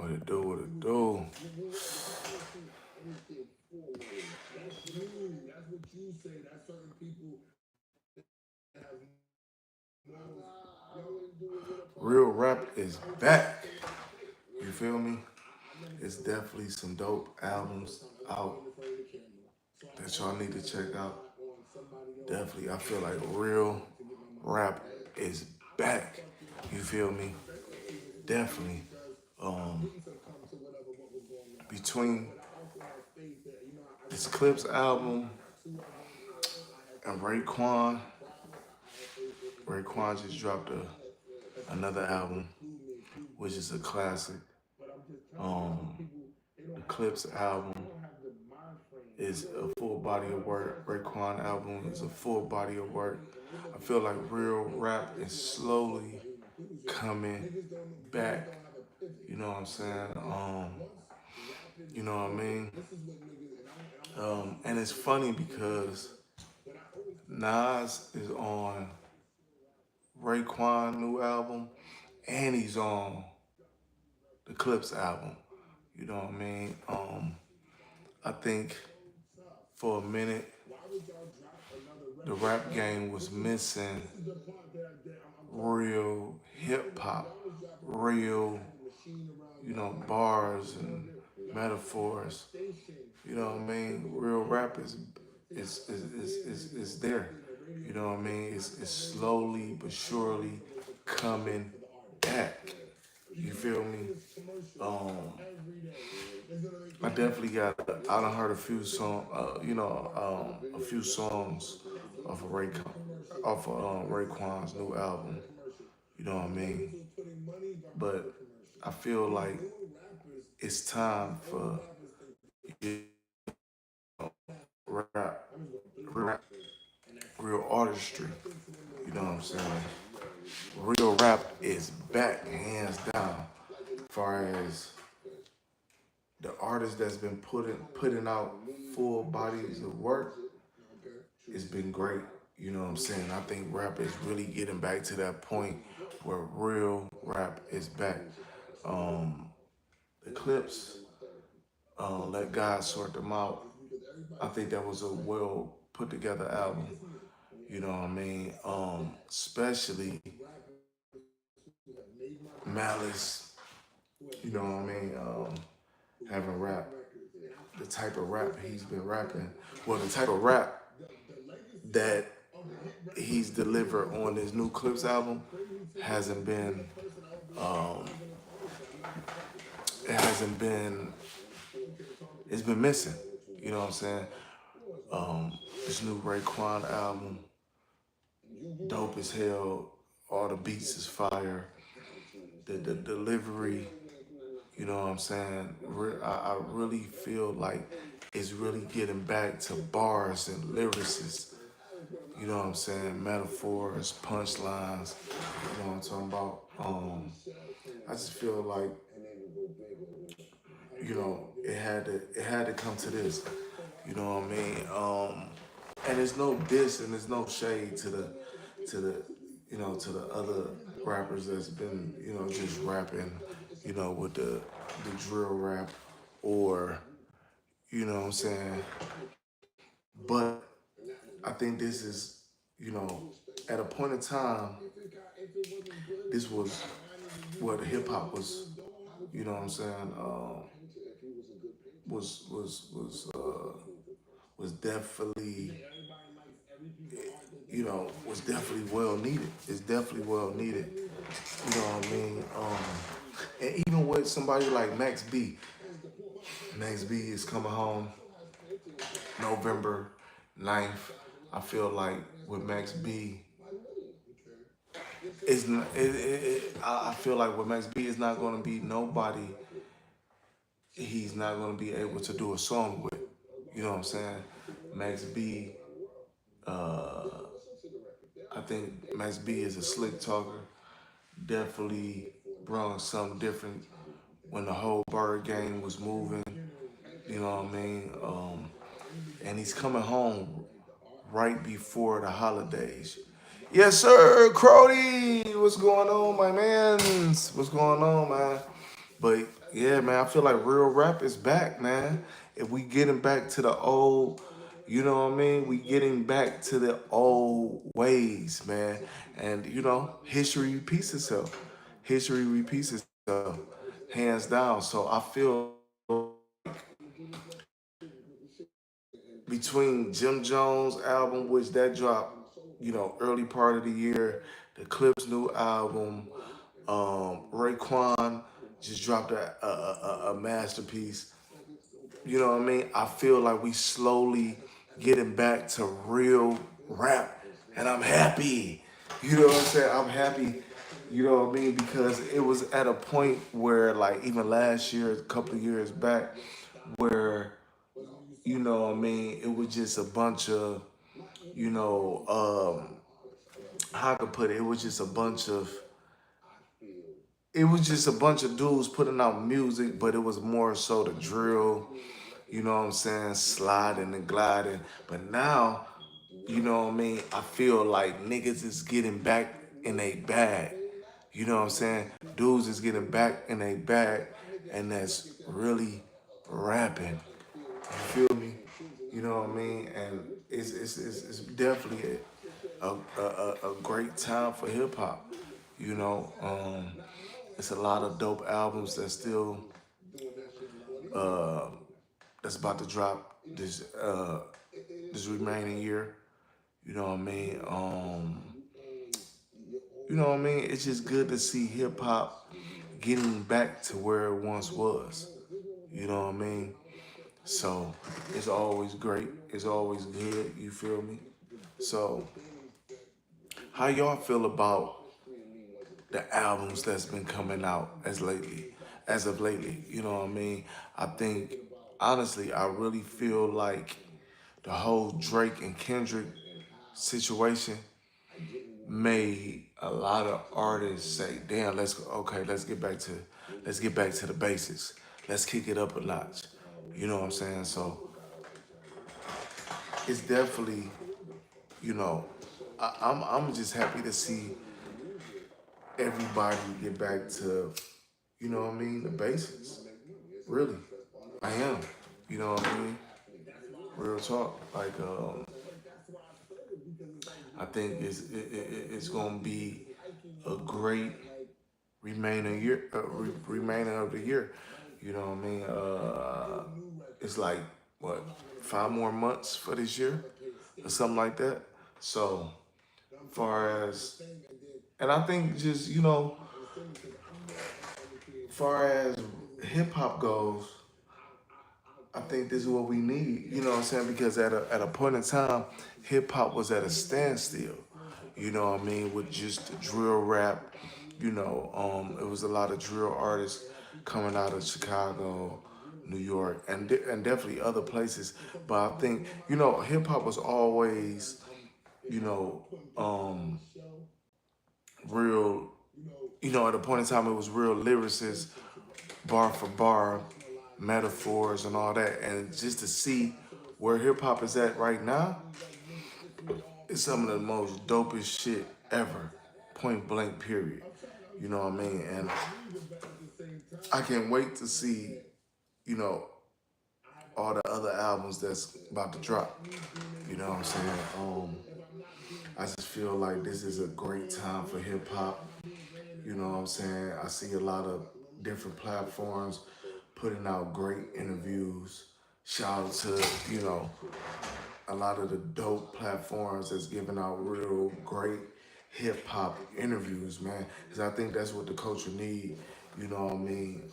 What it do, what it do. Real rap is back. You feel me? It's definitely some dope albums out that y'all need to check out. Definitely, I feel like real rap is back. You feel me? Definitely. Um, Between this Clips album and Raekwon just dropped another album, which is a classic. Um, the Clips album is a full body of work. Raekwon album is a full body of work. I feel like real rap is slowly coming back. You know what I'm saying? You know what I mean? And it's funny because Nas is on Raekwon new album and he's on the Clips album. You know what I mean? I think for a minute the rap game was missing real hip hop, real, bars and metaphors. You know what I mean? Real rap is there. You know what I mean? It's slowly but surely coming back. You feel me? Um, I definitely got. I done heard a few a few songs off of Raekwon's new album. You know what I mean? But I feel like it's time for you know, rap, rap, real artistry. You know what I'm saying? Real rap is back, hands down. As far as the artist that's been putting out full bodies of work, it's been great. You know what I'm saying? I think rap is really getting back to that point where real rap is back. Um, the Clips, Let God Sort Them Out. I think that was a well put together album. You know what I mean? Especially Malice. You know what I mean? Having rap, the type of rap he's been rapping. Well, the type of rap that he's delivered on his new Clips album hasn't been um, it hasn't been it's been missing. You know what I'm saying? This new Raekwon album, dope as hell. All the beats is fire. The delivery, you know what I'm saying? I really feel like it's really getting back to bars and lyricists. You know what I'm saying? Metaphors, punchlines. You know what I'm talking about? I just feel like it had to come to this. You know what I mean? And there's no diss and there's no shade to the to the other rappers that's been just rapping with the drill rap or what I'm saying. But I think this is at a point in time this was what hip hop was. You know what I'm saying? Was definitely was definitely well needed. It's definitely well needed. You know what I mean? And even with somebody like Max B, Max B is coming home November 9th. I feel like with Max B, it's not, I feel like with Max B, it's not going to be nobody he's not going to be able to do a song with. You know what I'm saying? Max B, uh, I think Max B is a slick talker. Definitely brought something different when the whole Bird game was moving. You know what I mean? And he's coming home right before the holidays. Yes, sir, Crody. What's going on, my man? What's going on, man? But yeah, man, I feel like real rap is back, man. If we getting back to the old, you know what I mean? We getting back to the old ways, man. And history repeats itself. History repeats itself, hands down. So I feel between Jim Jones album, which that dropped, early part of the year, the Clips new album, Raekwon just dropped a masterpiece. You know what I mean? I feel like we slowly getting back to real rap, and I'm happy. You know what I'm saying? I'm happy. You know what I mean? Because it was at a point where, like, even last year, a couple of years back, where what I mean, it was just a bunch of, you know, how I could put it, it was just a bunch of dudes putting out music, but it was more so the drill, you know what I'm saying, sliding and gliding. But now, you know what I mean, I feel like niggas is getting back in a bag. You know what I'm saying? Dudes is getting back in a bag, and that's really rapping. You feel me? You know what I mean? And it's definitely a great time for hip hop. You know, it's a lot of dope albums that still uh, that's about to drop this remaining year. You know what I mean? You know what I mean? It's just good to see hip hop getting back to where it once was. You know what I mean? So it's always great. It's always good. You feel me? So how y'all feel about the albums that's been coming out as of lately? You know what I mean? I think honestly, I really feel like the whole Drake and Kendrick situation made a lot of artists say, "Damn, let's get back to the basics. Let's kick it up a notch." You know what I'm saying? So it's definitely, you know, I'm just happy to see everybody get back to, you know what I mean, the basics. Really, I am. You know what I mean? Real talk. Like, I think it's gonna be a great remainder of the year. You know what I mean? It's like what 5 more months for this year or something like that. So, far as and I think just far as hip hop goes, I think this is what we need. You know what I'm saying? Because at a point in time, hip hop was at a standstill. You know what I mean? With just the drill rap. It was a lot of drill artists coming out of Chicago, New York, and definitely other places. But I think hip hop was always you know um, real. At a point in time, it was real lyricists, bar for bar, metaphors, and all that. And just to see where hip hop is at right now, it's some of the most dopest shit ever. Point blank, period. You know what I mean? And I can't wait to see, you know, all the other albums that's about to drop. You know what I'm saying? I just feel like this is a great time for hip hop. You know what I'm saying? I see a lot of different platforms putting out great interviews. Shout out to, a lot of the dope platforms that's giving out real great hip hop interviews, man. Because I think that's what the culture need. You know what I mean?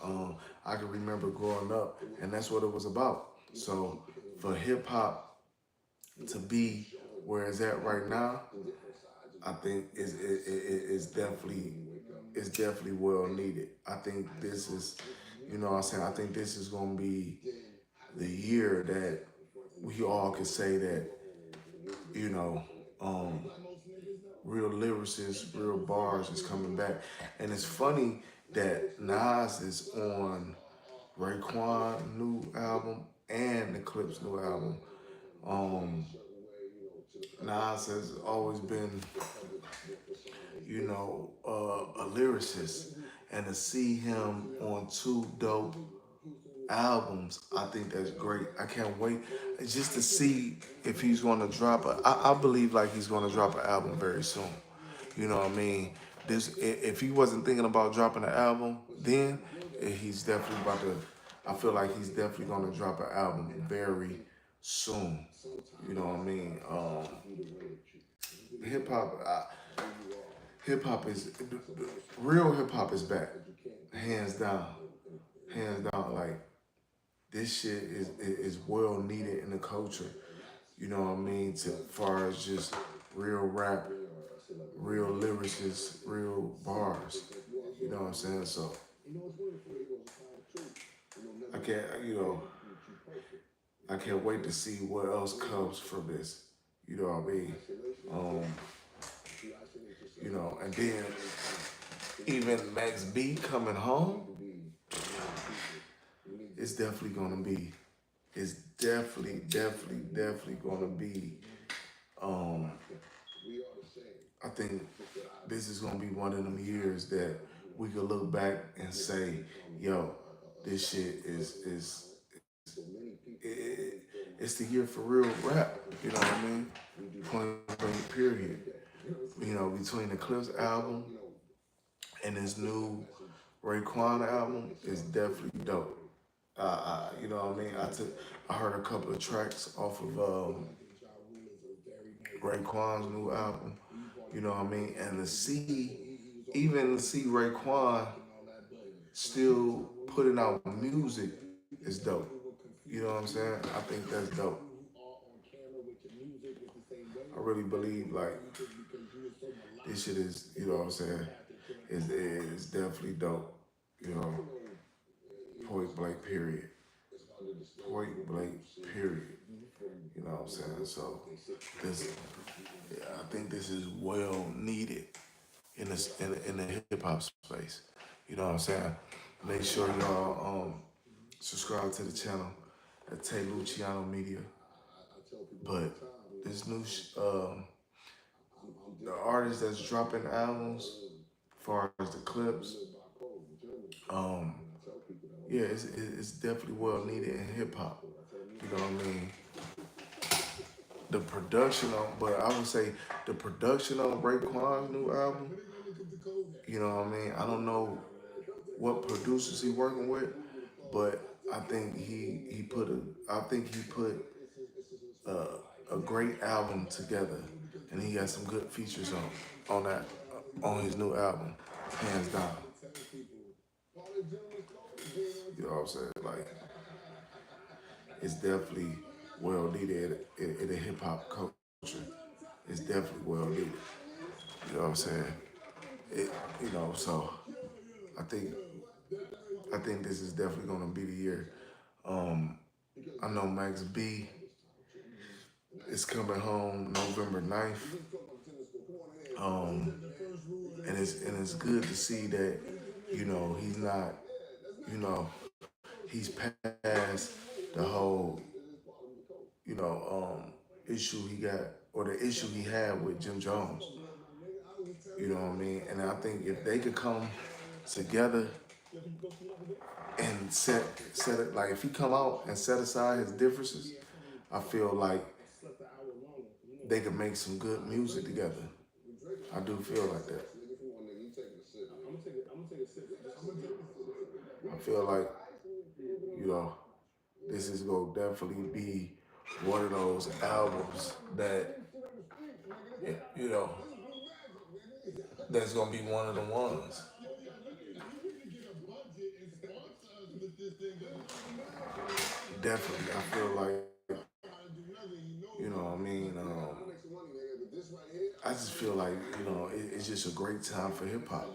I can remember growing up, and that's what it was about. So for hip hop to be where it's at right now, I think it's definitely well needed. I think this is, what I'm saying, I think this is gonna be the year that we all can say that, you know, um, real lyricists, real bars is coming back. And it's funny that Nas is on Raekwon new album and the Clips new album. Um, Nas has always been, a lyricist. and to see him on 2 dope albums, I think that's great. I can't wait just to see if he's going to drop I believe like he's going to drop an album very soon. You know what I mean? If he wasn't thinking about dropping an album, then he's definitely about to. I feel like he's definitely going to drop an album very soon. You know what I mean? Hip hop, hip hop is real. Hip hop is back, hands down, hands down. Like this shit is well needed in the culture. You know what I mean? To far as just real rap, real lyricists, real bars. You know what I'm saying? So I can't, I can't wait to see what else comes from this. You know what I mean? Um, and then even Max B coming home, it's definitely gonna be. It's definitely gonna be. I think this is gonna be one of them years that we could look back and say, "Yo, this shit it's the year for real rap." You know what I mean? Point blank period. Between the Clips album and his new Raekwon album is definitely dope. You know what I mean? I heard a couple of tracks off of Raekwon's new album. You know what I mean? And even to see Raekwon still putting out music is dope. You know what I'm saying? I think that's dope. I really believe like this shit is, you know what I'm saying, is definitely dope. You know, point blank period. Point blank period. You know what I'm saying? So I think this is well needed in the hip hop space. You know what I'm saying? Make sure y'all subscribe to the channel at Tay Luciano Media. But this new the artist that's dropping albums, as far as the Clips, um, yeah, it's definitely well needed in hip hop. You know what I mean? The production on, but I would say the production on Raekwon's new album, you know what I mean? I don't know what producers he working with, but I think he put a great album together, and he has some good features on his new album, hands down. You know what I'm saying? Like it's definitely well needed in the hip hop culture. It's definitely well needed. You know what I'm saying? So I think I think this is definitely gonna be the year. I know Max B is coming home November 9th. And it's good to see that, he's not, you know, he's past the whole, issue he got or the issue he had with Jim Jones. You know what I mean? And I think if they could come together and set it, like if he come out and set aside his differences, I feel like they could make some good music together. I do feel like that. I feel like, you know, this is gonna definitely be one of those albums that, you know, that's gonna be one of the ones. Definitely, I feel like, I mean, I just feel like, it's just a great time for hip hop.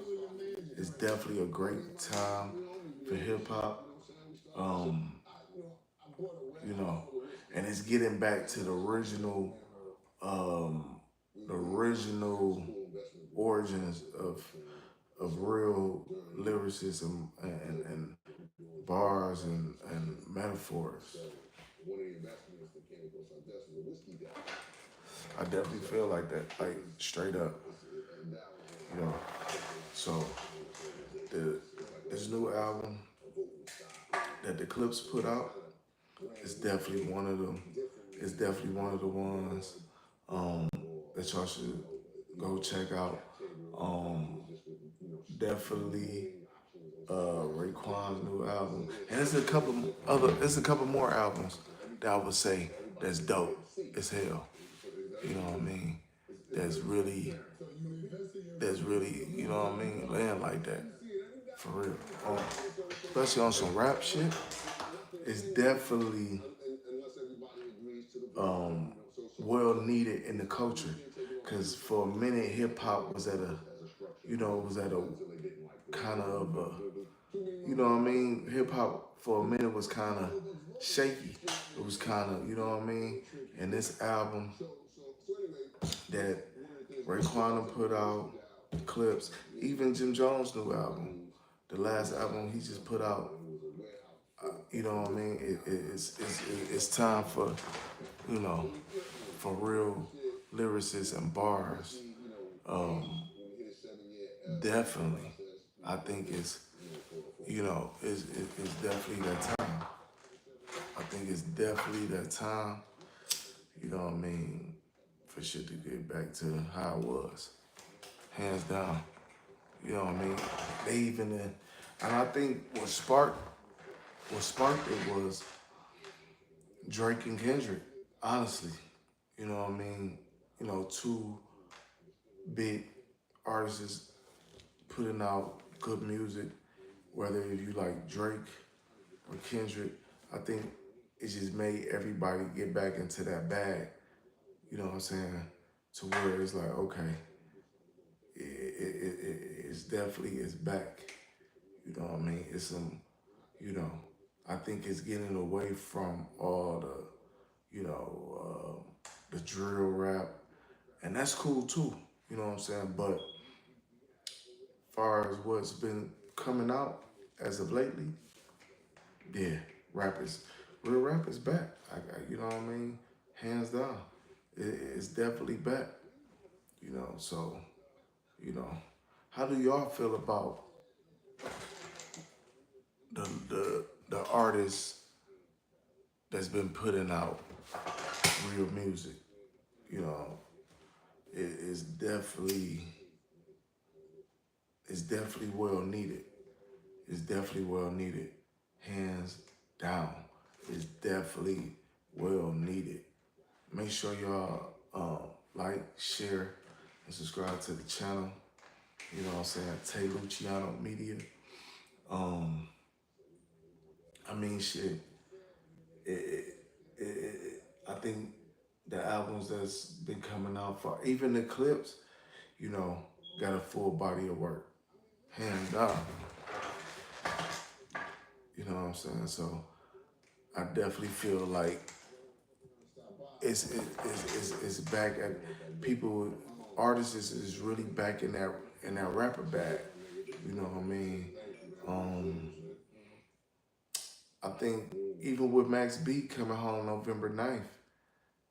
It's definitely a great time for hip hop. Um, you know, and it's getting back to um, the original origins of real lyricism and bars and metaphors. I definitely feel like that, like straight up, you know. So the this new album that the Clips put out is definitely one of them. It's definitely one of the ones that y'all should go check out. Definitely Raekwon's new album, and there's a couple more albums that I would say that's dope as hell. You know what I mean? That's really, you know what I mean, land like that for real. Especially on some rap shit, it's definitely well needed in the culture. Cause for a minute, hip hop was at a, kind of you know what I mean? Hip hop for a minute was kind of shaky. It was kind of, you know what I mean? And this album that Raekwon put out, the Clips, even Jim Jones' new album, the last album he just put out, you know what I mean? It's time for, for real lyricists and bars. Definitely, I think it's definitely that time. I think it's definitely that time, you know what I mean, for shit to get back to how it was. Hands down. You know what I mean? They even, and I think what sparked it was Drake and Kendrick, honestly. You know what I mean? Two big artists putting out good music, whether if you like Drake or Kendrick. I think it just made everybody get back into that bag, you know what I'm saying? To where it's like, okay, it's definitely it's back. You know what I mean? It's some, I think it's getting away from all the drill rap, and that's cool too. You know what I'm saying? But far as what's been coming out as of lately, yeah, real rap is back. You know what I mean? Hands down, it's definitely back. So how do y'all feel about the artists that's been putting out real music? You know, it's definitely well needed. It's definitely well needed, hands down. It's definitely well needed. Make sure y'all like, share, and subscribe to the channel. You know what I'm saying? Tay Luciano Media. I mean, shit. I think the albums that's been coming out for even the Clips, got a full body of work, hands down. You know what I'm saying? So I definitely feel like it's back at people. Artists is really back in that rapper bag. You know what I mean? I think even with Max B coming home November 9th,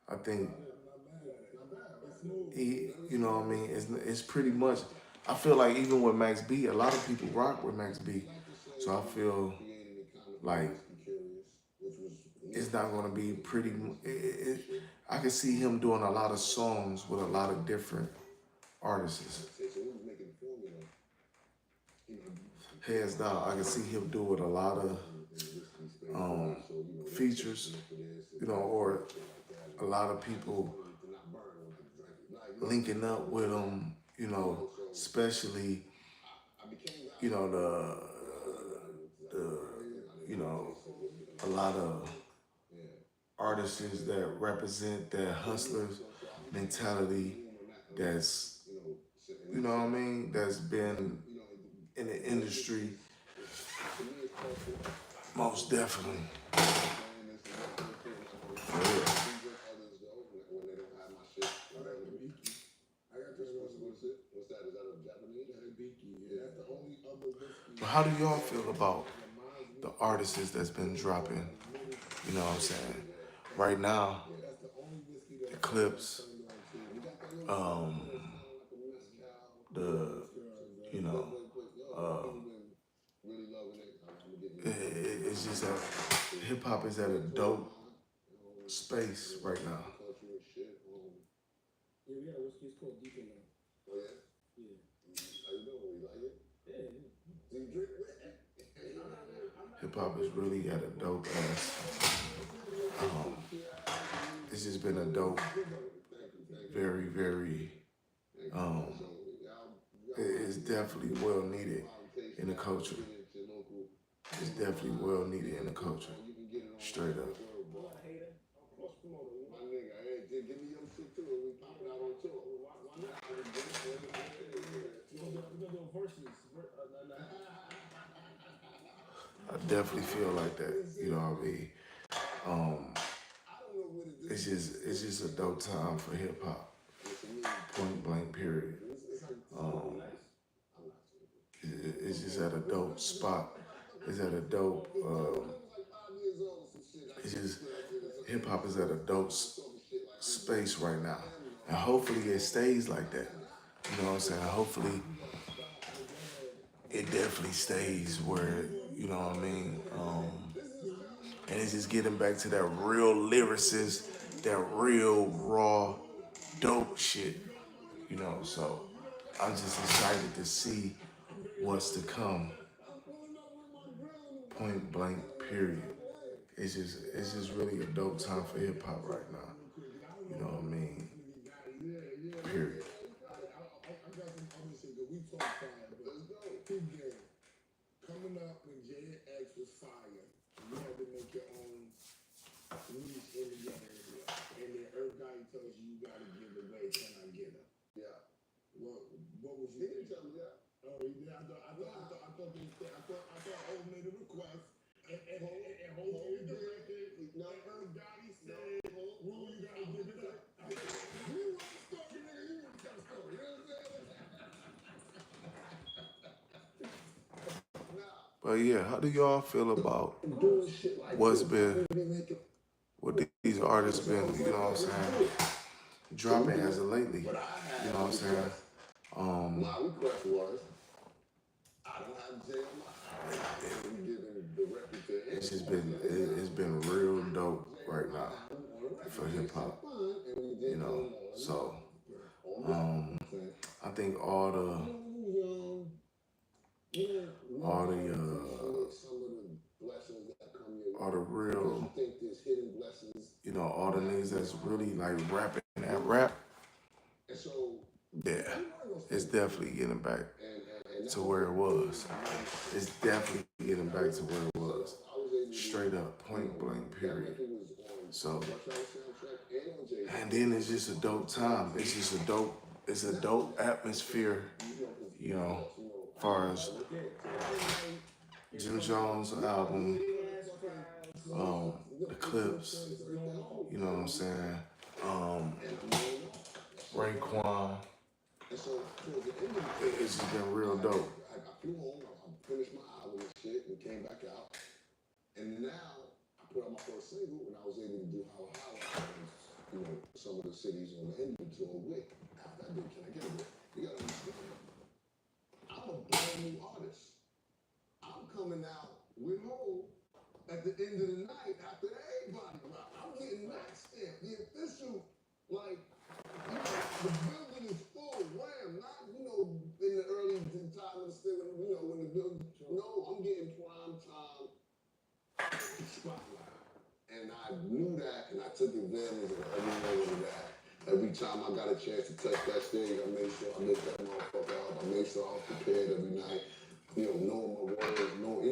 I think you know what I mean? It's pretty much. I feel like even with Max B, a lot of people rock with Max B, so I feel like it's not going to be pretty. I can see him doing a lot of songs with a lot of different artists. Hands down, I can see him doing a lot of features, or a lot of people linking up with him, especially, a lot of artists that represent that hustlers mentality that's, what I mean, that's been in the industry most definitely. For real. But how do y'all feel about the artists that's been dropping? You know what I'm saying? Right now, the Clips, the, you know, hip hop is at a dope space right now. Yeah, we got a whiskey. It's called Deacon now. Oh yeah? Yeah. How you doing? You like it? Yeah. Do you drink? Hip hop is really at a dope ass. It's just been a dope, very, very. It's definitely well needed in the culture. It's definitely well needed in the culture. Straight up. My nigga, hey, give me your shit too. We popping out on tour. Why not? We're gonna do a versus. I definitely feel like that. You know what I mean? It's just a dope time for hip hop. Point blank period. It's just at a dope spot. It's at a dope. It's just hip hop is at a dope space right now, and hopefully it stays like that. You know what I'm saying? Hopefully it definitely stays where, you know what I mean. And it's just getting back to that real lyricist, that real raw dope shit. You know, so I'm just excited to see what's to come. Point blank period. It's just really a dope time for hip hop right now. You know what I mean? Period. I got some other shit that we talk fire, but let's go. Big game. Coming up when J&X was fire, you had to make your own niche in the game. And then Earth Guy tells you gotta give away, can I get her? Yeah. What was you? He didn't tell me that. Oh, he did. I thought Hov made a request. And Hov made the record. No, Earth Guy said, "Who you gotta give it up?" You want the story, nigga? You want to tell the story? You know what I'm saying? But yeah, how do y'all feel about what these artists been, you know what I'm saying, dropping as of lately? You know what I'm saying? My request was, I don't have Jay on my side. I'm giving the record to him. It's been real dope right now for hip hop. You know, so I think all the real, you know, all the niggas that's really like rapping that rap, yeah, it's definitely getting back to where it was. It's definitely getting back to where it was. Straight up, point blank, period. So, and then it's just a dope time. It's a dope atmosphere, you know, as far as Jim Jones' album, the clips, you know what I'm saying? Raekwon. It's just been real dope. I flew home, I finished my album and shit, and came back out. And now I put out my first single, and I was able to do How you know, some of the cities on the Indian tour with. After I did Can I Get It? You gotta understand, I'm a brand new artist. I'm coming out with Hov at the end of the night after everybody. I'm getting that stamp, the official, like, you know, the building is full, wham, not, you know, in the early time of the state, you know, when the building, no, I'm getting prime time spotlight. And I knew that, and I took advantage of every moment of that. Every time I got a chance to touch that stage, I made sure I lit that motherfucker up. I made sure I was prepared every night. You know, knowing my words, knowing,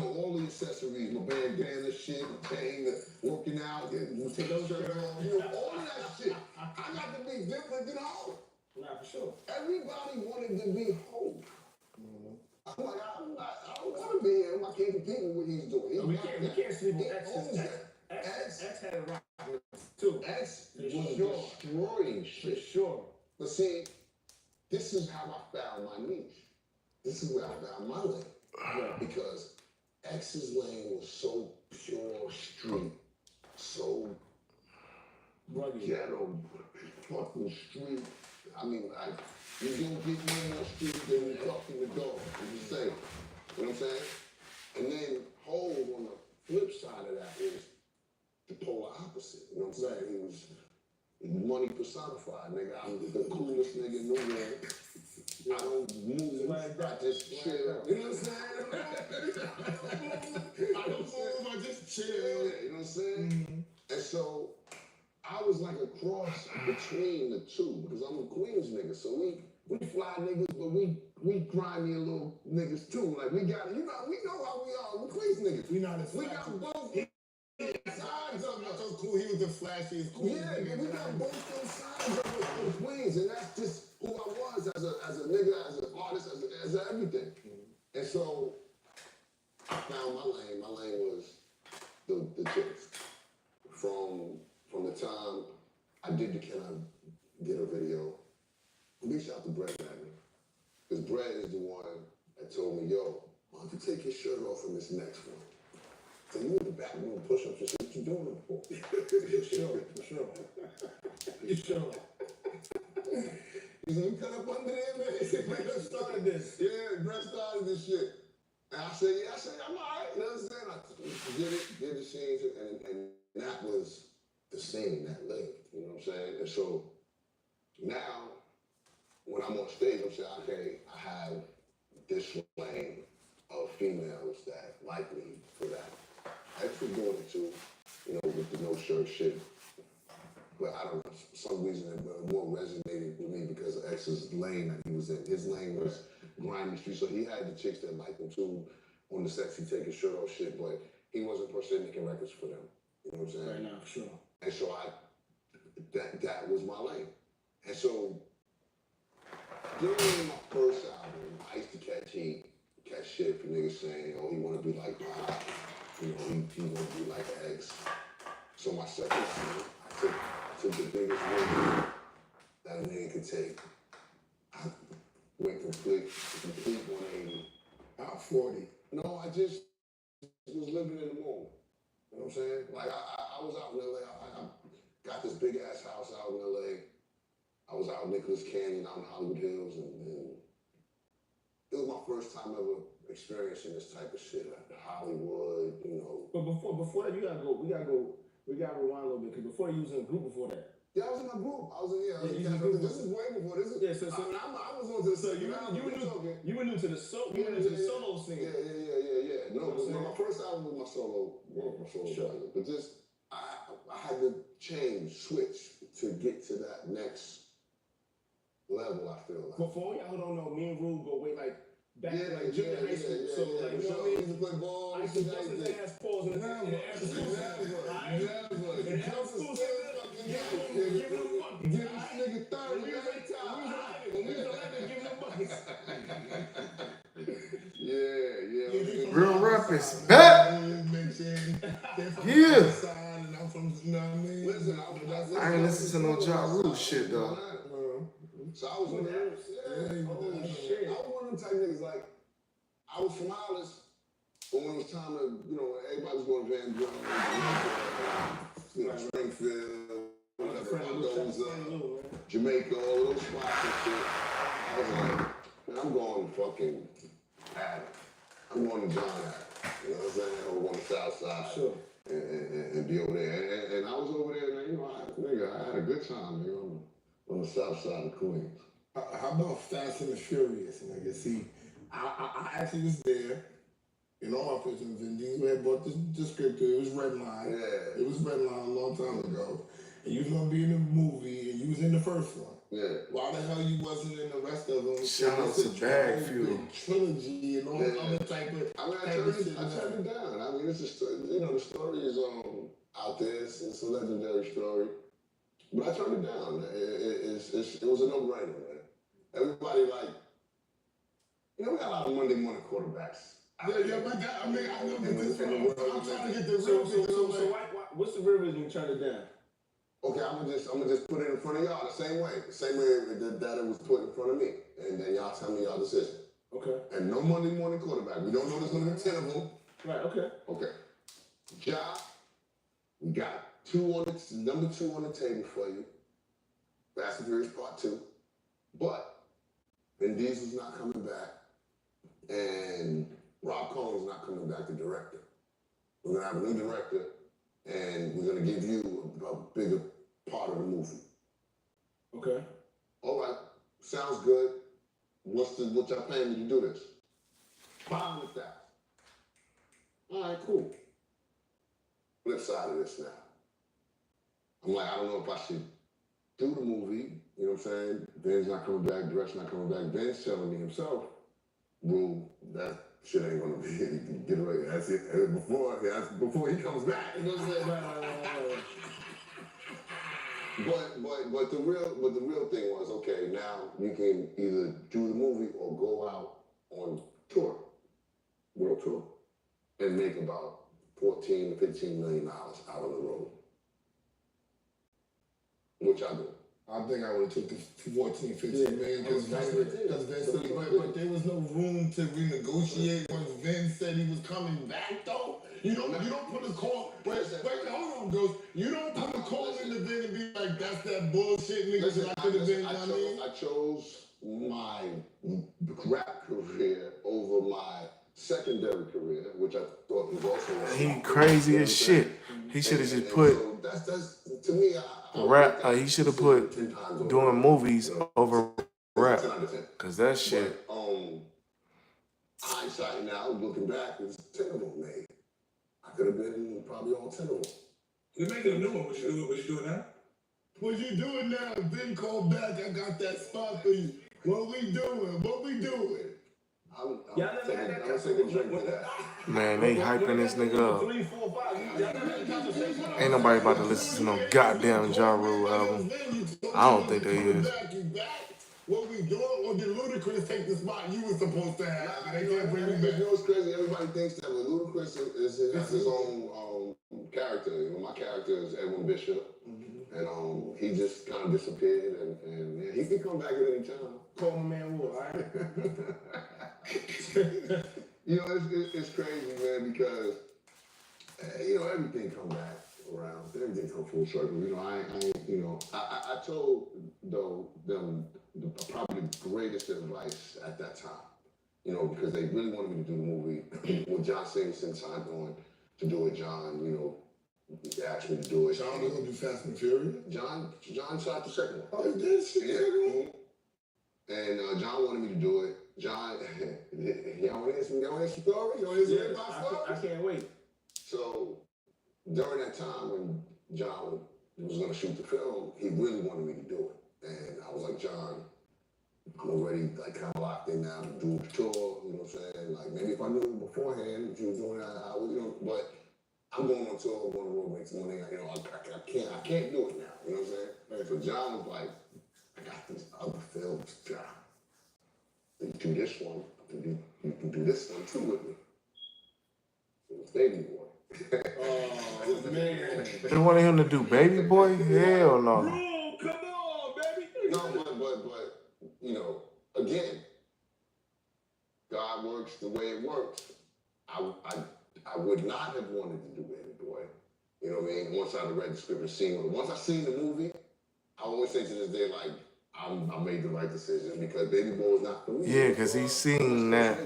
all the accessories, my bandana shit, my chain, working out, you take the shirt off, all of that shit. I got to be different than Hov. Nah, for sure. Everybody wanted to be Hov. I'm like, I don't want to be him. I can't compete with what he's doing. We can't sleep on X. X had a rock too. X was destroying shit. For sure. But see, this is how I found my niche. This is where I found my lane. Yeah. Because X's lane was so pure street, so rugged, ghetto, fucking street. I mean, you don't get no more street than you talk in the dog. You say, you know what I'm saying? And then Hov on the flip side of that is the polar opposite. You know what I'm saying? He was money personified, nigga. I'm the coolest nigga in the world. I don't move. I just chill. You know what I'm saying? I don't move. I just chill. You know what I'm saying? And so I was like a cross between the two because I'm a Queens nigga. So we fly niggas, but we grimy little niggas too. Like we got, we know how we are. We Queens niggas. We not as We flashy. got both sides of Not us. so cool. He was the flashiest Queens Yeah, nigga. but we got both those sides of Queens, and that's just who I was as a nigga, as an artist, as everything. And so I found my lane. My lane was the chicks. From the time I did the Can I Get a Video, big shout out to Brett Magner. Because Brett is the one that told me, yo, why don't you take your shirt off in this next one? So you in the back room push-ups and shit, what you doing it for? For sure. You sure? He said, you cut up under there, man. He said, Brett started this. Yeah, Brett started this shit. And I said, I'm all right. You know what I'm saying? I did the scenes, and that was the scene that lived. You know what I'm saying? And so now, when I'm on stage, I'm saying, okay, I have this lane of females that like me for that. Extra doing it too, you know, with the no shirt shit. But I don't know, for some reason it more resonated with me because of X's lane that he was in. His lane was grimy street, so he had the chicks that liked him too on the sexy take his shirt off shit, but he wasn't per se making records for them. You know what I'm saying? Right now, for sure. And so that was my lane. And so during my first album, I used to catch shit for niggas saying, oh, he wanna be like Pop, you know, he wanna be like X. So my second scene, I took the biggest risk that a nigga could take. I went complete 180. Out 40. No, I just was living in the moment. You know what I'm saying? Like I was out in LA. I got this big ass house out in LA. I was out in Nicholas Canyon, out in Hollywood Hills, and it was my first time ever experiencing this type of shit. Like Hollywood, you know. But before that, we gotta rewind a little bit, because before you was in a group before that. Yeah, I was in my group. I was in, this is way before. This is, Yeah, so I was on to the second album. you went into the solo scene. Yeah. No, but my first album was my solo Sure. project. But just, I had to switch to get to that next level, I feel like. But for all y'all who don't know, me and Rube go way like back to like junior high school. So like, you know what I mean? I used to play ball. I used to bust his ass paws in the after school. Give him buckets. Give this nigga 30 When we was every time. 11, give him buckets. Yeah. Real rappers back. Yeah. And I'm from, you know what I mean? Listen, I ain't listen to no Ja Rule shit though. So I was one of them. Holy shit. I was one of them type niggas, like, I was from Hollis, but when it was time to, you know, everybody was going to Van Drum, you know, Springfield, whatever, Jamaica, all those spots and shit. I was like, man, I'm going to fucking Adam. I'm going to John Adam. You know what I'm saying? I'm going to South Side. Sure. And be over there. And I was over there, and, you know, I had a good time, nigga, on the South Side of Queens. How about Fast and the Furious? Nigga, see, I actually was there. In all my pictures, Vin Diesel had bought the script. It was Redline. Yeah. It was Redline a long time ago. And you was gonna be in the movie, and you was in the first one. Yeah. Why the hell you wasn't in the rest of them? Shout out to Bag Fuel. Trilogy and all other type of. I mean, I turned it down. I mean, it's just, you know, the story is out there. It's a legendary story. But I turned it down. It was a no-brainer, man. Everybody, like, you know, we got a lot of Monday morning quarterbacks. Yeah, but that, I mean, I know, but this I'm trying to get the real thing. So what's the real reason you turned it down? Okay, I'm gonna just put it in front of y'all the same way that it was put in front of me, and then y'all tell me y'all decision. Okay. And no Monday morning quarterback. We don't know there's gonna be 10 of them. Right. Okay. Okay. Ja, we got number 2 on the table for you. Fast and Furious Part 2. But Vin Diesel's not coming back, and Rob Cohen's not coming back, the director. We're gonna have a new director, and we're gonna give you a bigger part of the movie. Okay. All right, sounds good. What y'all paying me to do this? $500,000. All right, cool. Flip side of this now. I'm like, I don't know if I should do the movie. You know what I'm saying? Ben's not coming back, direction not coming back. Ben's telling me himself, Rue, that shit ain't gonna be it. Get away. That's it. Before he comes back. You know what I'm saying? But the real thing was, okay, now you can either do the movie or go out on tour, world tour, and make about $14 to $15 million out on the road. Which I do. I think I would have took the 14, 15 million because Vince said, but there was no room to renegotiate once Vince said he was coming back though. You don't put a call. Wait, hold on, Ghost. You don't put a call in the Vin and be like, that's that bullshit nigga that I could have been. I chose my rap career over my secondary career, which I thought was also. He crazy as shit. He should have just put. So that's to me. Rap. He should have put doing movies over rap, cause that shit. But hindsight now, looking back, it's 10 of them made. I could have been probably on 10 of them. You're making a new one. What you doing now? What you doing now? Vin called back. I got that spot for you. What we doing? I'm taking a drink for that. Man, they hyping this nigga up. 3, 4, 5. Ain't nobody about to listen to no goddamn Ja Rule album. I don't think they is. What we doing? Or did Ludacris take the spot you were supposed to have? They can't bring me You back. know what's crazy? Everybody thinks that Ludacris has his own character. You know, my character is Edwin Bishop. And he just kind of disappeared, and yeah, he can come back at any time. Call my man Will, all right? You know, it's crazy, man, because you know, everything come back around. Everything come full circle. You know, I told them probably the greatest advice at that time. You know, because they really wanted me to do the movie with John Singleton signed on to do it. John, you know, he asked me to do it. John was gonna do Fast and Furious? John shot the second one. Oh, he did shit. Yeah. And John wanted me to do it. John, y'all want to hear some stories? Y'all want to hear my story? I can't wait. So during that time when John was going to shoot the film, he really wanted me to do it. And I was like, John, I'm already like kind of locked in now to do the tour. You know what I'm saying? Like maybe if I knew it beforehand, if you were doing that, I would, you know. But I'm going on tour, going on the road, make some money. You know, I can't do it now. You know what I'm saying? So John was like, I got these other films, John. You do this one, you can do this one too with me. It was Baby Boy. Oh, man. They wanted him to do Baby Boy? Hell no. Bro, come on, baby. No, but you know, again, God works the way it works. I would not have wanted to do Baby Boy. You know what I mean? Once I read the script and seen it. Once I seen the movie, I always say to this day, like, I made the right decision because Baby Boy was not for me. Yeah, because he seen that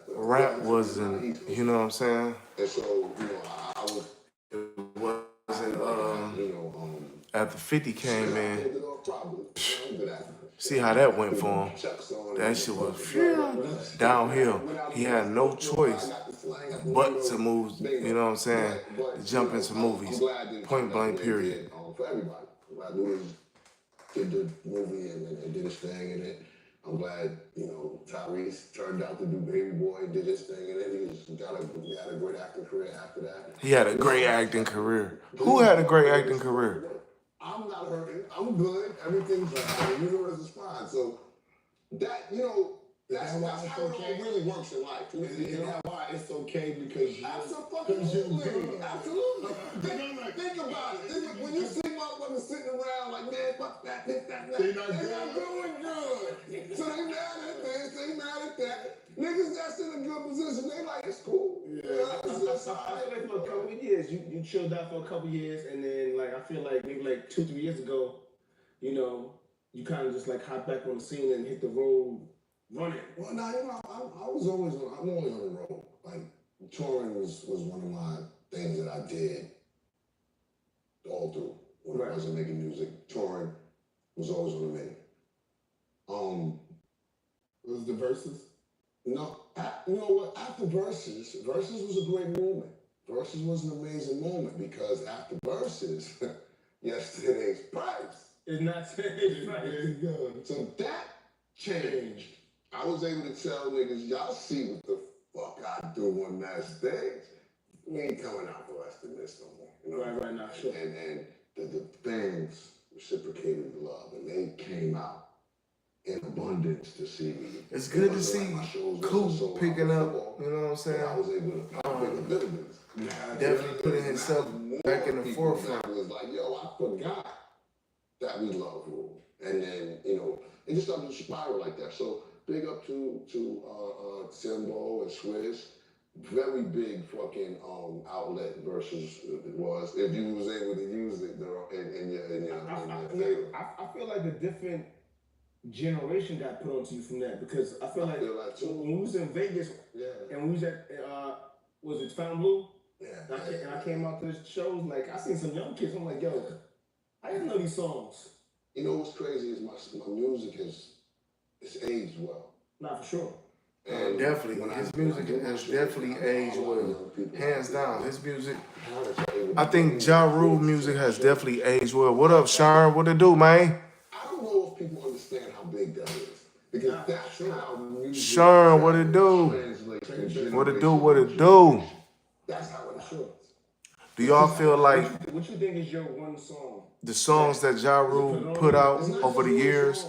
rap wasn't, you know what I'm saying? And so, you know, I was. It wasn't, you know, after 50 came in, Probably. see how that went for him. That shit was downhill. He had no choice but to move, you know what I'm saying, to jump into movies. Point blank, period. For everybody. I'm glad Louis did the movie and did his thing in it. I'm glad, you know, Tyrese turned out to do Baby Boy and did his thing in it. He had a great acting career after that. He had a great acting career. Who had a great acting career? I'm not hurting. I'm good. Everything's fine. The universe is fine. So that, you know, that's how it really works in life. You know why it's okay because you Absolutely. Absolutely. Think about it. When you see motherfuckers sitting around like, man, fuck that, this, that, that. They're not doing good. So they mad at this, they mad at that. Niggas that's in a good position, they like, it's cool. Yeah. I feel like for a couple of years, you chilled out for a couple of years, and then like I feel like maybe like 2-3 years ago, you know, you kind of just like hop back on the scene and hit the road running. Well, no, you know, I'm always on the road. Like touring was one of my things. I did all through when I wasn't making music. Touring was always on the menu. Was the verses? No, you know what? After Versus was a great moment. Versus was an amazing moment because after Versus, yesterday's Pipes. It's not today's Pipes. There you go. So that changed. I was able to tell niggas, y'all see what the fuck I do on that stage. We ain't coming out for less than this no more. You know? Right now, sure. And the fans reciprocated the love, and they came out in abundance to see me. It's good to see Coop picking up, you know what I'm saying? I was able to pop in the buildings. Definitely putting himself back in the forefront. I was like, yo, I forgot that we love Rule. And then, you know, it just started to spiral like that. So big up to Timbo and Swiss. Very big fucking outlet Versus it was. If you was able to use it in your favor. I feel like a different generation got put onto you from that because I feel like when we was in Vegas and we was at was it Fountain Blue? Yeah. And I came out to the shows, like I seen some young kids. I'm like, yo, I didn't know these songs. You know what's crazy is my music it's aged well. Not for sure. And definitely, his music has definitely aged well, hands down. His music, I think Ja Rule music has definitely aged well. What up, Sharon? What it do, man? I don't know if people understand how big that is because that's how music Sharon, what it do? What it do? What it do? That's how it happens. Do y'all feel like What you think is your one song? the songs that Ja Rule put out over the years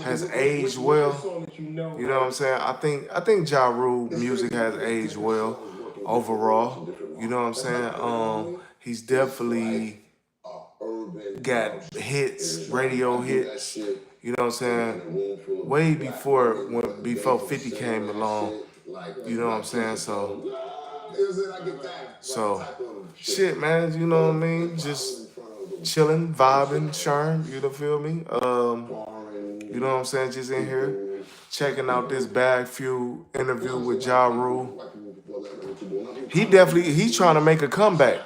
has aged well? You know what I'm saying? I think Ja Rule music has aged well overall. You know what I'm saying? He's definitely got hits, radio hits. You know what I'm saying? Way before 50 came along. You know what I'm saying? So shit, man. You know what I mean? Just chilling, vibing, sharing. You know, feel me? You know what I'm saying? Just in here checking out this Bag Fuel interview with Ja Rule. He's trying to make a comeback.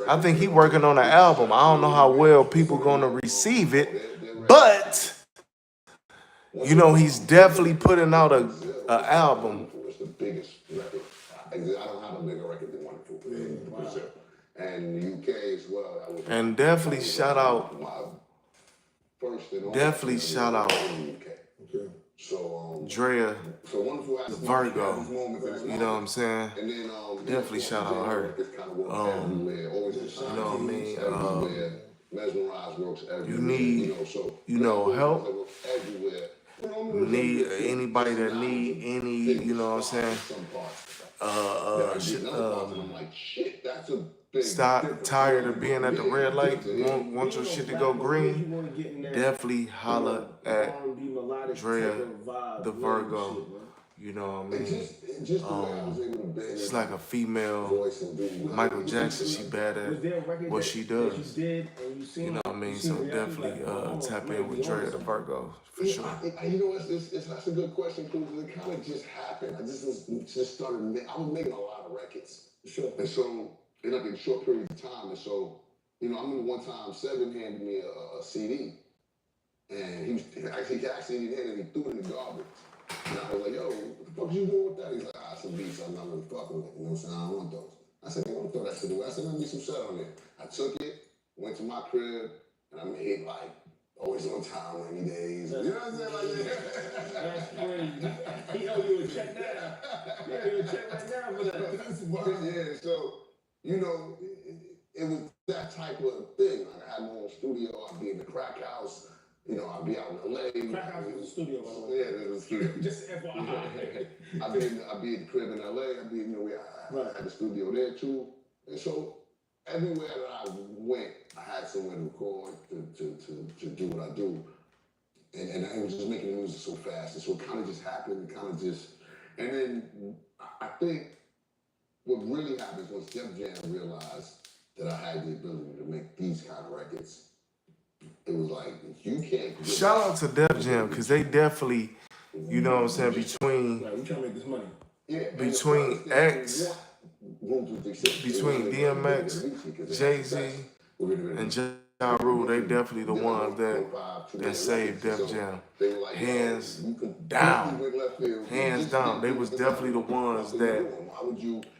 I think he working on an album. I don't know how well people gonna receive it, but you know he's definitely putting out a album. It's the biggest record. I don't have a bigger record than Wonderful in Brazil. And the UK as well. And definitely shout out. Definitely shout out. So Drea, so Wonderful has Virgo. moments. You know what I'm saying? And then Definitely shout out her. You know what I mean? Mesmerize works everywhere. You need, help. Everywhere. You need anybody that need any, you know what I'm saying? I'm like, shit, that's a big Stop tired of being at the red light. Want your shit to go green? Definitely holla at Drea, the Virgo. You know what I mean? Just the way I was able to bend She's like a female voice and do Michael Jackson. She bad at what she does. You know what I mean? So definitely tap in with Drea, the Virgo, for sure. You know, that's a good question, because it kind of just happened. I just started. I was making a lot of records, and so in like a short period of time, and so I remember one time Seven handed me a CD, and he actually handed me, threw it in the garbage. And I was like, yo, what the fuck you doing with that? He's like, some beats I'm not really fucking with. You know what I'm saying? I don't want those. I said, hey, don't throw that shit away. I said, let me some shit on there. I took it, went to my crib, and I made like Always on Time, Rainy Days. You know what I'm saying? Like, That's crazy. He owe you a check now. He owe you a check right now for that. Yeah, so, it was that type of thing. Like, I had my own studio. I'd be in the Crack House. I'd be out in LA. Crack House was a studio, by the way. Yeah, it was a studio. Just FYI. I'd be in the crib in LA. I had the studio there too. And so everywhere that I went, I had somewhere to record, to do what I do. And I was just making the music so fast. And so it kind of just happened. And then I think what really happened was Def Jam realized that I had the ability to make these kind of records. It was like, you can't. Shout out to Def Jam, because they definitely, you know what I'm saying, between we trying to make this money. Yeah, between X between DMX, Jay-Z, and Ja Rule, they definitely the ones that saved Def Jam. Hands down. Hands down. They was definitely the ones that,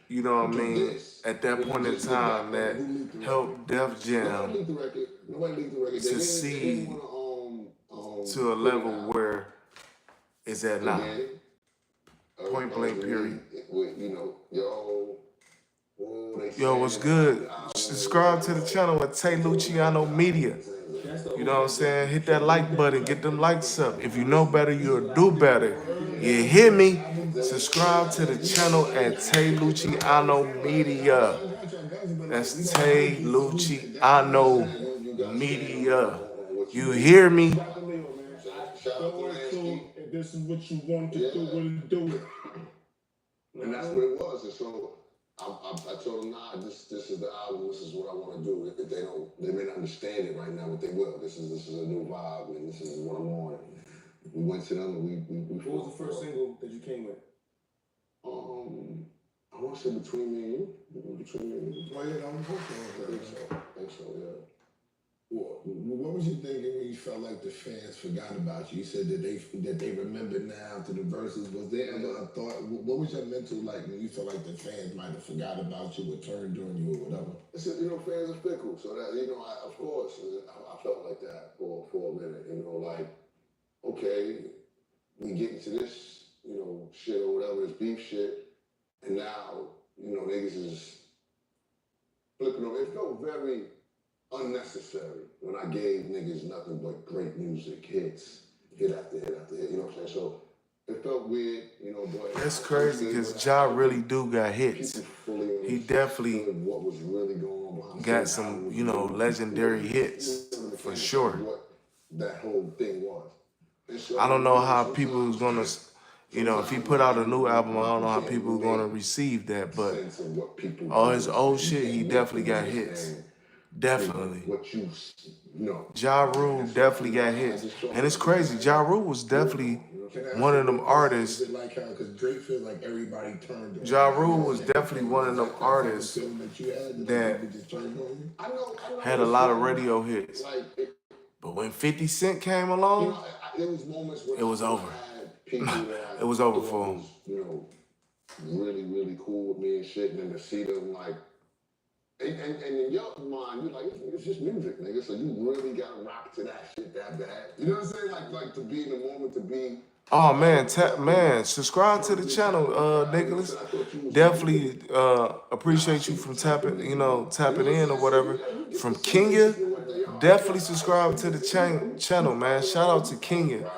you know what I mean, at that point in time that helped Def Jam succeed to a level where it's at now. Point blank period. Yo, what's good? Subscribe to the channel at Tay Luciano Media. You know what I'm saying? Hit that like button. Get them likes up. If you know better, you'll do better. You hear me? Subscribe to the channel at Tay Luciano Media. That's Tay Luciano Media. You hear me? If this is what you want to do, we'll do it. And that's what it was. And so I told them, nah, this is the album. This is what I want to do. If they may not understand it right now, but they will. This is a new vibe, and this is what I'm on. We went to them, and we What was the first single that you came with? I want to say Between Me and You. Between Me and You. Oh yeah, that was I think so, yeah. What was you thinking when you felt like the fans forgot about you? You said that they remember now to the verses. Was there ever a thought? What was your mental like when you felt like the fans might have forgot about you or turned on you or whatever? Listen, fans are fickle, so that of course, I felt like that for a minute. Like, okay, we get into this, shit or whatever, this beef shit, and now, niggas is flipping over. It felt very unnecessary when I gave niggas nothing but great music, hits, hit after hit after hit, you know what I'm saying? So it felt weird, but that's crazy because Ja really do got hits. He definitely what was really going on got some, legendary hits for sure. What that whole thing was. So I don't know how people is gonna, if he put out a new album, I don't know how people are gonna receive that, but all his old shit, he definitely got hits. Definitely. Ja Rule definitely got hits. And it's crazy. Ja Rule was definitely one of them artists. Ja Rule was definitely one of them artists that had a lot of radio hits. But when 50 Cent came along, it was over. It was over for him. Really, really cool with me and shit. And then to see them like, and in your mind, you're like, it's just music, nigga. So you really gotta rock to that shit that bad. You know what I'm saying? Like to be in the moment, to be. Oh man, subscribe to the channel, Nicholas. Definitely appreciate you from tapping in or whatever. From Kenya, definitely subscribe to the channel, man. Shout out to Kenya.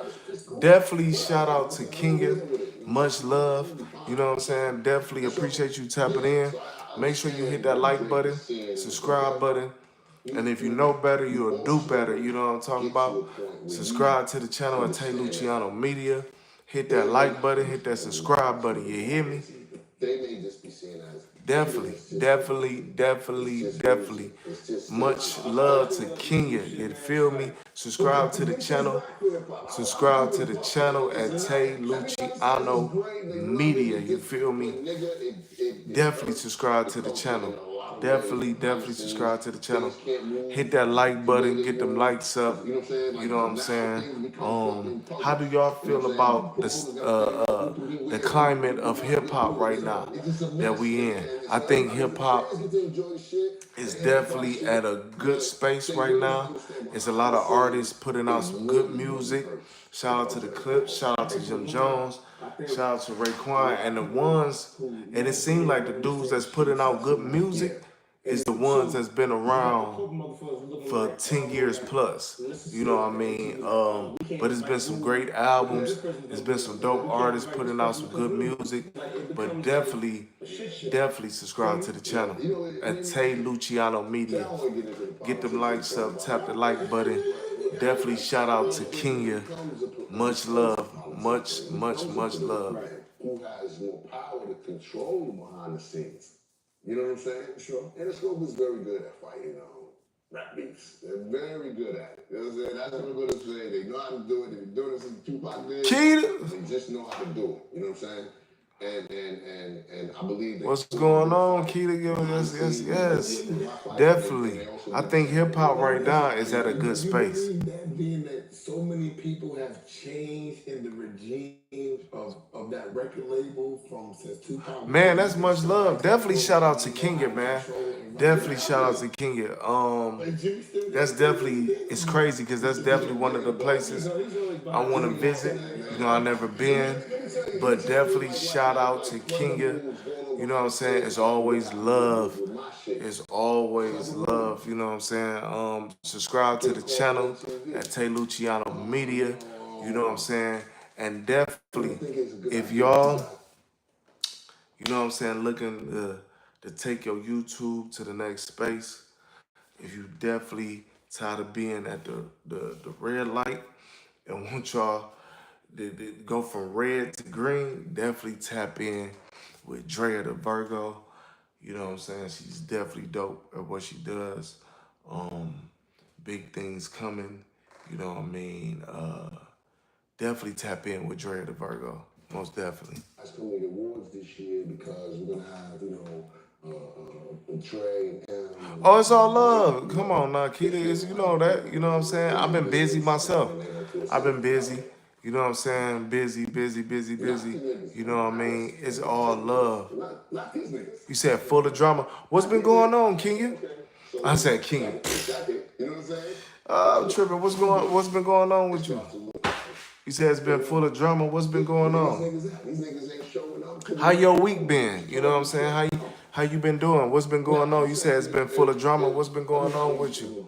Definitely shout out to Kenya. Much love. You know what I'm saying? Definitely appreciate you tapping in. Make sure you hit that like button, subscribe button. And if you know better, you'll do better. You know what I'm talking about? Subscribe to the channel at Tay Luciano Media. Hit that like button, hit that subscribe button. You hear me? Definitely. Much love to Kenya. You feel me? Subscribe to the channel. Subscribe to the channel at Tay Luciano Media. You feel me? Definitely subscribe to the channel. Definitely subscribe to the channel. Hit that like button, get them likes up. You know what I'm saying? How do y'all feel about the climate of hip hop right now that we in? I think hip hop is definitely at a good space right now. It's a lot of artists putting out some good music. Shout out to the Clips, shout out to Jim Jones, shout out to Raekwon, and it seems like the dudes that's putting out good music is the ones that's been around for 10 years plus. You know what I mean? But it's been some great albums. It's been some dope artists putting out some good music. But definitely subscribe to the channel at Tay Luciano Media. Get them likes up, tap the like button. Definitely shout out to Kenya. Much love. Much love. Who has more power to control behind the scenes? You know what I'm saying? Sure. And the Scope is very good at fighting rap beefs. They're very good at it. You know what I'm saying? That's what I'm going to say. They know how to do it. They've been doing it since Tupac did. Keita. They just know how to do it. You know what I'm saying? And I believe that What's going on, Keita? Yes. Definitely. I think hip hop right now is at a good space. You believe that being that so many people have changed in the regime of that record label from since 2000? Man, that's much love. Definitely shout out to Kenya, man. Definitely shout out to Kenya. That's definitely, it's crazy because that's definitely one of the places I want to visit. You know, I've never been, but definitely shout out to Kenya. You know what I'm saying? It's always love. It's always love. You know what I'm saying? Subscribe to the channel at Tay Luciano Media. You know what I'm saying? And definitely, if y'all, you know what I'm saying, looking to take your YouTube to the next space, if you definitely tired of being at the red light and want y'all to go from red to green, definitely tap in with Drea the Virgo. You know what I'm saying? She's definitely dope at what she does. Big things coming. You know what I mean? Definitely tap in with Drea the Virgo. Most definitely. That's coming awards this year because we're gonna have, Trey and Oh, it's all love. Come on now, Keita. You know that. You know what I'm saying? I've been busy myself. I've been busy. You know what I'm saying? Busy. You know what I mean? It's all love. not these niggas. You said full of drama. What's been going on, Kenya? I said Kenya. You know what I'm saying? I'm tripping. What's been going on with you? You said it's been full of drama. What's been going on? These niggas ain't showing up. How your week been? You know what I'm saying? How you been doing? What's been going on? You said it's been full of drama. What's been going on with you?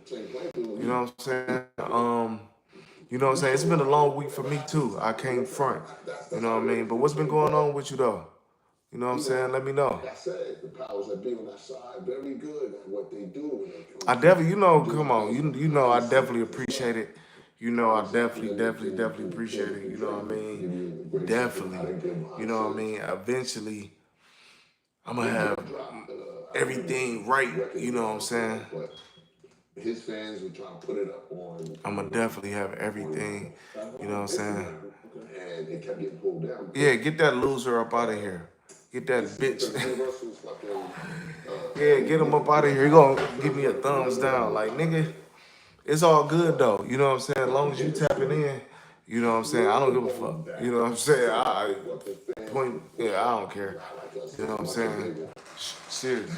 You know what I'm saying? You know what I'm saying? It's been a long week for me too. I came front. You know what I mean? But what's been going on with you though? You know what I'm saying? Let me know. Like I said, the powers that be on that side very good at what they do. I definitely, come on. You know I definitely appreciate it. You know, I definitely appreciate it. You know what I mean? Definitely. You know what I mean? Eventually, I'm going to have everything right. You know what I'm saying? But his fans were trying to put it up on. I'm going to definitely have everything. You know what I'm saying? And it kept getting pulled down. Yeah, get that loser up out of here. Get that bitch. Yeah, get him up out of here. He going to give me a thumbs down. Like, nigga. It's all good though, you know what I'm saying? As long as you tapping in, you know what I'm saying? I don't give a fuck. You know what I'm saying? I don't care. You know what I'm saying? Serious.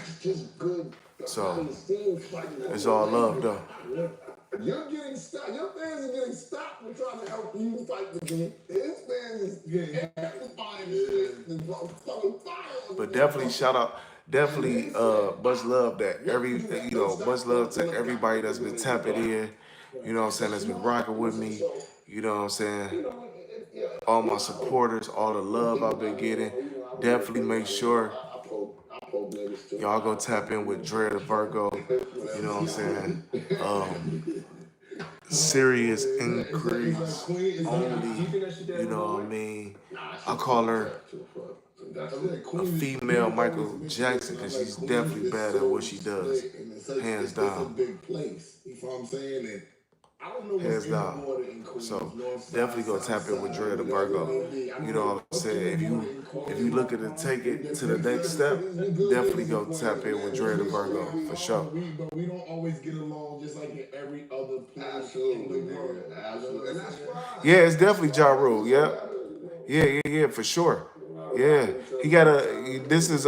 So it's all love though. You're getting stopped. Your fans are getting stopped from trying to help you fight the game. His fans is getting amplifying shit. But definitely shout out. Definitely much love that much love to everybody that's been tapping in, you know what I'm saying, that's been rocking with me, you know what I'm saying, all my supporters, all the love I've been getting. Definitely make sure y'all go tap in with Drea the Virgo, you know what I'm saying, serious increase only, you know what I mean, I call her a female Michael Jackson because she's definitely bad at what she does, hands down. Big place, you know what I'm saying? And I don't know hands down. So definitely go tap in with Drea the Virgo. You know what I'm saying? If you looking to take it to the next step, definitely go tap in with Drea the Virgo for sure. But we don't always get along just like in every other place. Absolutely. And that's fine. Yeah, it's definitely Ja Rule. Yeah, for sure. Yeah, he got this is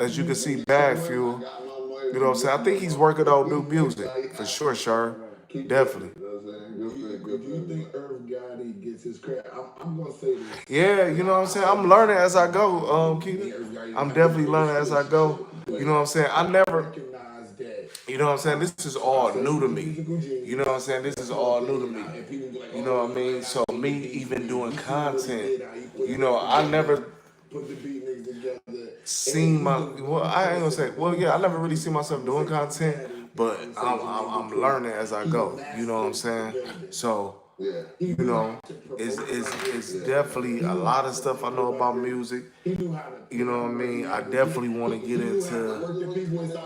as you can see, Bag Fuel. You know what I'm saying? I think he's working on new music for sure, Shar. Definitely. Do you think Irv Gotti gets his credit? I'm gonna say this. Yeah, you know what I'm saying? I'm learning as I go, Keita. I'm definitely learning as I go. You know what I'm saying? I never, you know what I'm saying? This is all new to me. You know what I'm saying? This is all new to me. You know what I mean? So me even doing content, you know, I never seen I ain't gonna say, I never really seen myself doing content, but I'm learning as I go. You know what I'm saying? So, you know, it's definitely a lot of stuff I know about music. You know what I mean? I definitely want to get into,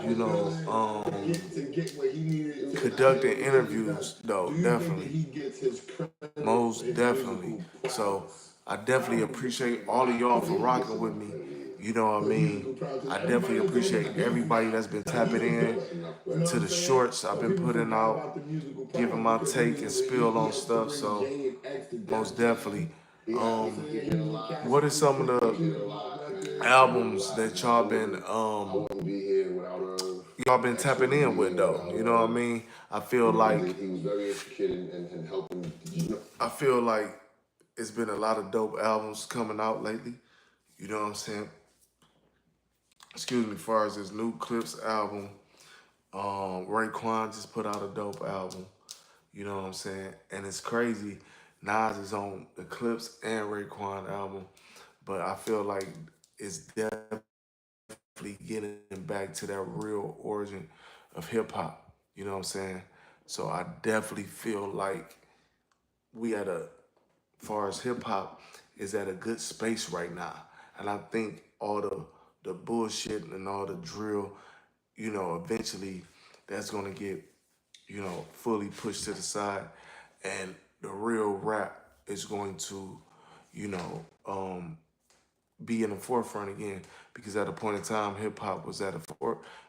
you know, conducting interviews though, definitely. Most definitely. So I definitely appreciate all of y'all for rocking with me. You know what I mean? I definitely appreciate everybody that's been tapping in to the shorts I've been putting out, giving my take and spill on stuff. So most definitely. What are some of the albums that y'all been tapping in with though? You know what I mean? I feel like he was very interested in helping. I feel like it's been a lot of dope albums coming out lately. You know what I'm saying? Excuse me, as far as this new Clips album, Raekwon just put out a dope album. You know what I'm saying? And it's crazy. Nas is on the Clips and Raekwon album, but I feel like it's definitely getting back to that real origin of hip hop. You know what I'm saying? So I definitely feel like we at a, far as hip hop, is at a good space right now. And I think all the bullshit and all the drill, you know, eventually that's gonna get, you know, fully pushed to the side, and the real rap is going to, you know, be in the forefront again. Because at a point in time, hip hop was at a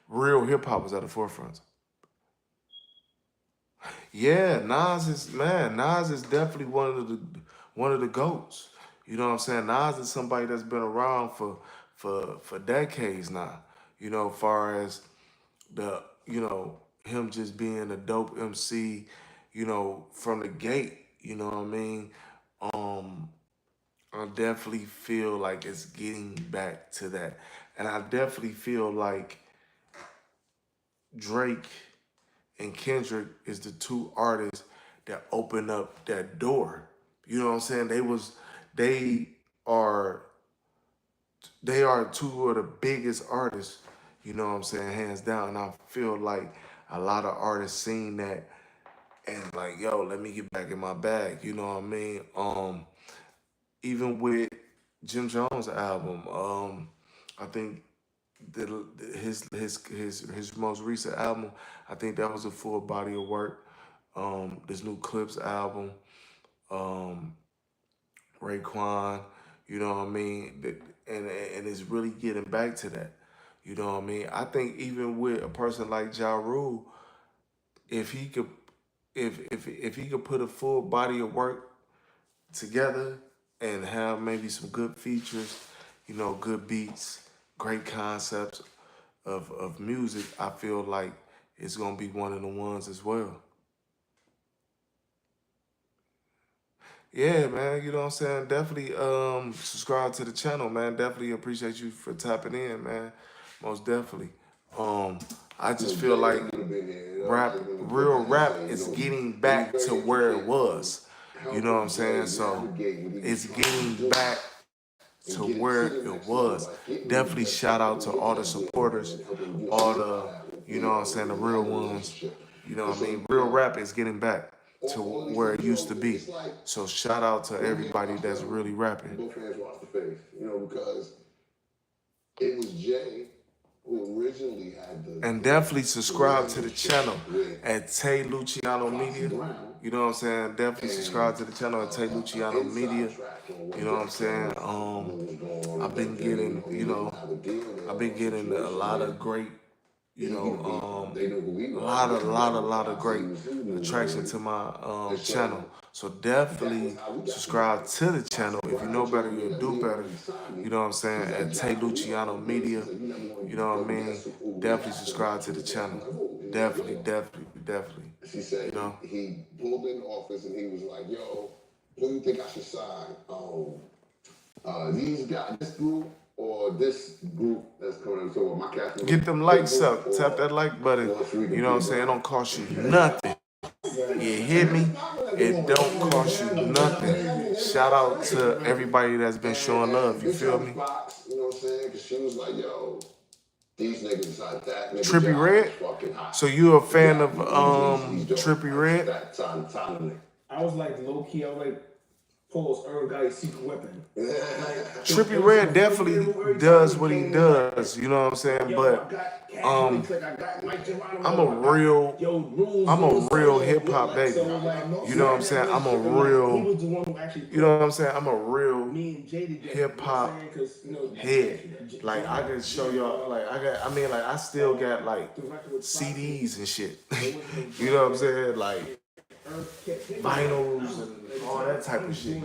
real hip hop was at the forefront. Yeah, Nas is definitely one of the goats. You know what I'm saying? Nas is somebody that's been around for decades now. You know, far as the, you know, him just being a dope MC, you know, from the gate, you know what I mean? I definitely feel like it's getting back to that. And I definitely feel like Drake and Kendrick is the two artists that open up that door. You know what I'm saying? They are they are two of the biggest artists, you know what I'm saying, hands down. And I feel like a lot of artists seen that and like, yo, let me get back in my bag, you know what I mean? Even with Jim Jones' album, I think his most recent album, I think that was a full body of work. This new Clips album, um, Raekwon, you know what I mean, and it's really getting back to that. You know what I mean? I think even with a person like Ja Rule, if he could, if he could put a full body of work together and have maybe some good features, you know, good beats, great concepts of music, I feel like it's gonna be one of the ones as well. Yeah, man, you know what I'm saying? Definitely subscribe to the channel, man. Definitely appreciate you for tapping in, man. Most definitely. I just feel like real rap is getting back to where it was. You know what I'm saying? So it's getting back to where it was. Definitely shout out to all the supporters, all the, you know what I'm saying, the real ones. You know what I mean? Real rap is getting back to where it used to be. So shout out to everybody that's really rapping. Both hands were off the face, you know, because it was Jay who originally had the. And definitely subscribe to the channel at Tay Luciano Media. You know what I'm saying? Definitely subscribe to the channel at Tay Luciano Media. You know what I'm saying? I've been getting, you know, I've been getting a lot of great, you know, a lot of great attraction to my channel. So definitely subscribe to the channel. If you know better, you'll do better. You know what I'm saying? At Tay Luciano Media. You know what I mean? Definitely subscribe to the channel. Definitely. She said, you know? He pulled in office and he was like, yo, who do you think I should sign? These guys, this group or this group that's coming in. So my cast. Get them likes up. Tap that like button. You know what I'm saying? It don't cost you nothing. You hear me? It don't cost you nothing. Shout out to everybody that's been showing love. You feel me? You know what I'm saying? Because she was like, yo, these niggas like that. Trippie Redd? So you a fan of Trippie Redd? I was like low key. I was like, Paul's Irv got his secret weapon. Trippie Redd definitely does what he does, you know what I'm saying? But I'm a real hip hop baby. You know what I'm saying? I'm a real, you know what I'm saying? I'm a real hip hop head. Like I can show y'all, like I still got like CDs and shit. You know what I'm saying? Like vinyls and all that type of shit. You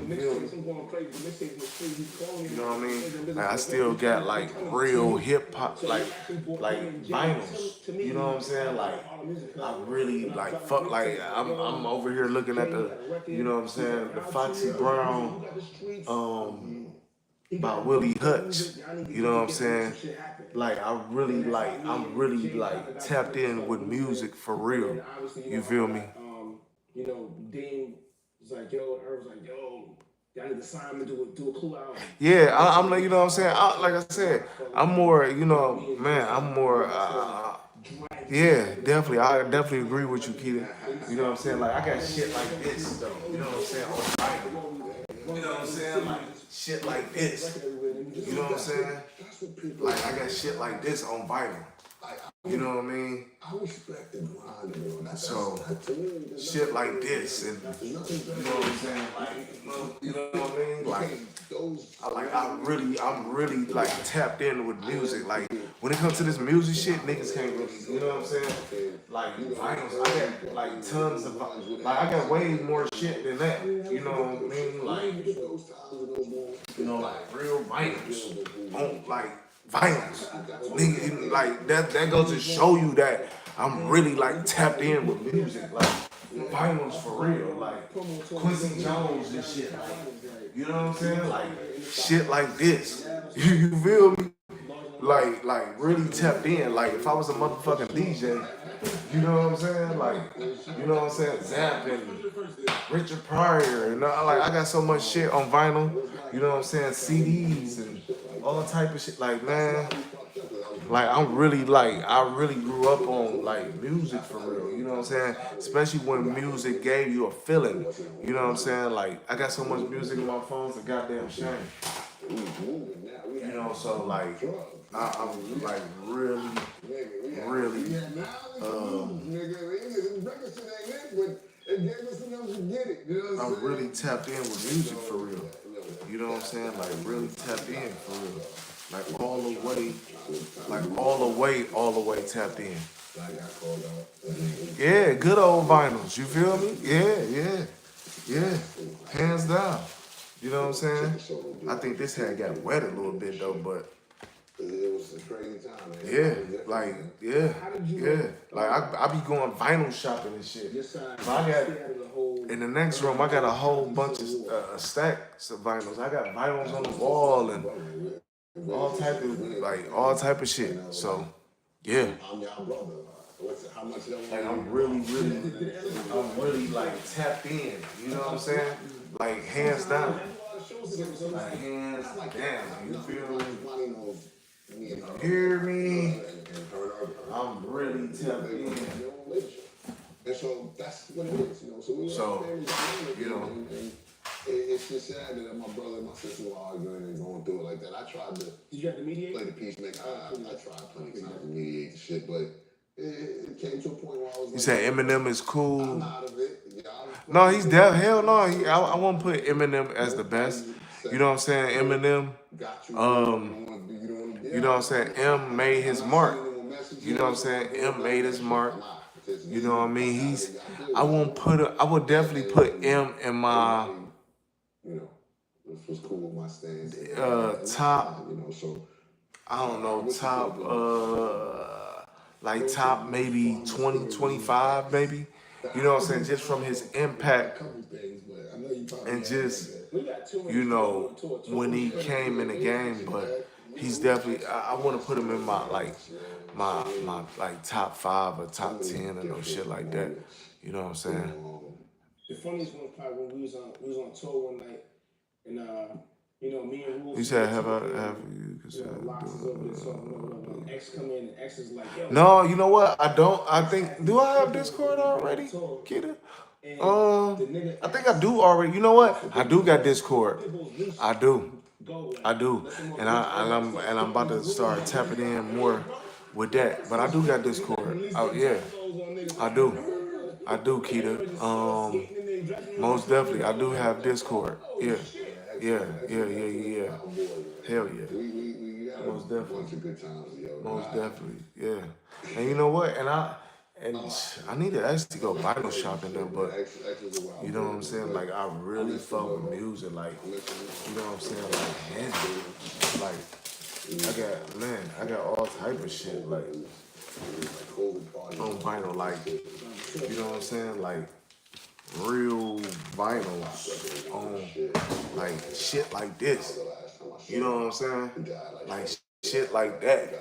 know what I mean? Like I still got like real hip hop, like vinyls. You know what I'm saying? Like I really like fuck. Like I'm over here looking at the, you know what I'm saying? The Foxy Brown, by Willie Hutch. You know what I'm saying? Like I'm really like tapped in with music for real. You feel me? You know, Dame was like, yo, Irv was like, yo, y'all need to sign him and do a cool album. Yeah, I'm like, you know what I'm saying? Like I said, I'm more, you know, man, I'm more, yeah, definitely. I definitely agree with you, Keita. You know what I'm saying? Like, I got shit like this, though. You know what I'm saying? On vinyl. You know what I'm saying? Like, shit like this. You know what I'm saying? Like, I got shit like this on vinyl. You know what I mean? I respect the grind. So, shit like this, and you know what I'm saying? Like, you know what I mean? Like, I'm really like tapped in with music. Like, when it comes to this music shit, niggas can't really, you know what I'm saying? Like, vinyls, I got like tons of, like, I got way more shit than that. You know what I mean? Like, you know, like real vinyls, like vinyls, nigga, like that goes to show you that I'm really like tapped in with music, like vinyls for real, like Quincy Jones and shit, like, you know what I'm saying, like shit like this, you feel me? Like really tapped in. Like if I was a motherfucking DJ, you know what I'm saying? Like, you know what I'm saying? Zap and Richard Pryor, and like I got so much shit on vinyl, you know what I'm saying? CDs and all type of shit. Like, man, like I really grew up on like music for real, you know what I'm saying? Especially when music gave you a feeling, you know what I'm saying? Like I got so much music in my phone, it's a goddamn shame. You know, so like I'm like really I'm really tapped in with music for real. You know what I'm saying? Like really tapped in for real. Like all the way tapped in. Yeah, good old vinyls, you feel me? Yeah. Hands down. You know what I'm saying? I think this had got wet a little bit though, but it was a crazy time, man. Yeah. Like I be going vinyl shopping and shit. So I got in the next room, I got a whole bunch of stacks of vinyls. I got vinyls on the wall and all type of shit. So yeah. I'm your brother. How much like I'm really like tapped in. You know what I'm saying? Like hands down. Like hands down. You feel me? You hear me? I'm really tapped in. And so that's what it is, you know. So you know, it's just sad that my brother and my sister were arguing and going through it like that. I tried to. Did you have to mediate? Play the peacemaker. I tried plenty of times to mediate the shit, but it came to a point where I was. You said Eminem is cool. I'm out of it. No, he's dead. Hell no. I won't put Eminem as the best. You know what I'm saying? Eminem. You know what I'm saying? M made his mark. You know what I'm saying? M made his mark. You know what I mean? I would definitely put M in my was cool with my stance. Top. You know, so I don't know, top maybe 20, 25 maybe. You know what I'm saying? Just from his impact and just, you know, when he came in the game, but he's definitely, I want to put him in my top 5 or top 10 or no shit like that. You know what I'm saying? The funniest one was probably when we was on tour one night, and you know, me and Rules. You said have you? X come in and X is like, yo. No, you know what? I don't. I think. Do I have Discord already, Keita? And I think I do already. You know what? I do got Discord. I do. And I'm about to start tapping in more with that. But I do got Discord. Oh yeah, I do. I do, Keita. Most definitely, I do have Discord. Yeah, yeah, yeah, yeah, yeah, yeah. Hell yeah. We had Most a definitely. bunch of good times, yo. Most definitely, yeah. And you know what? And I need to actually go vinyl shopping though, but you know what I'm saying? Like I really fuck with music, like you know what I'm saying? Like heavy. Like I got all type of shit like on vinyl, like you know what I'm saying? Like real vinyls on like shit like this. You know what I'm saying? Like shit like that.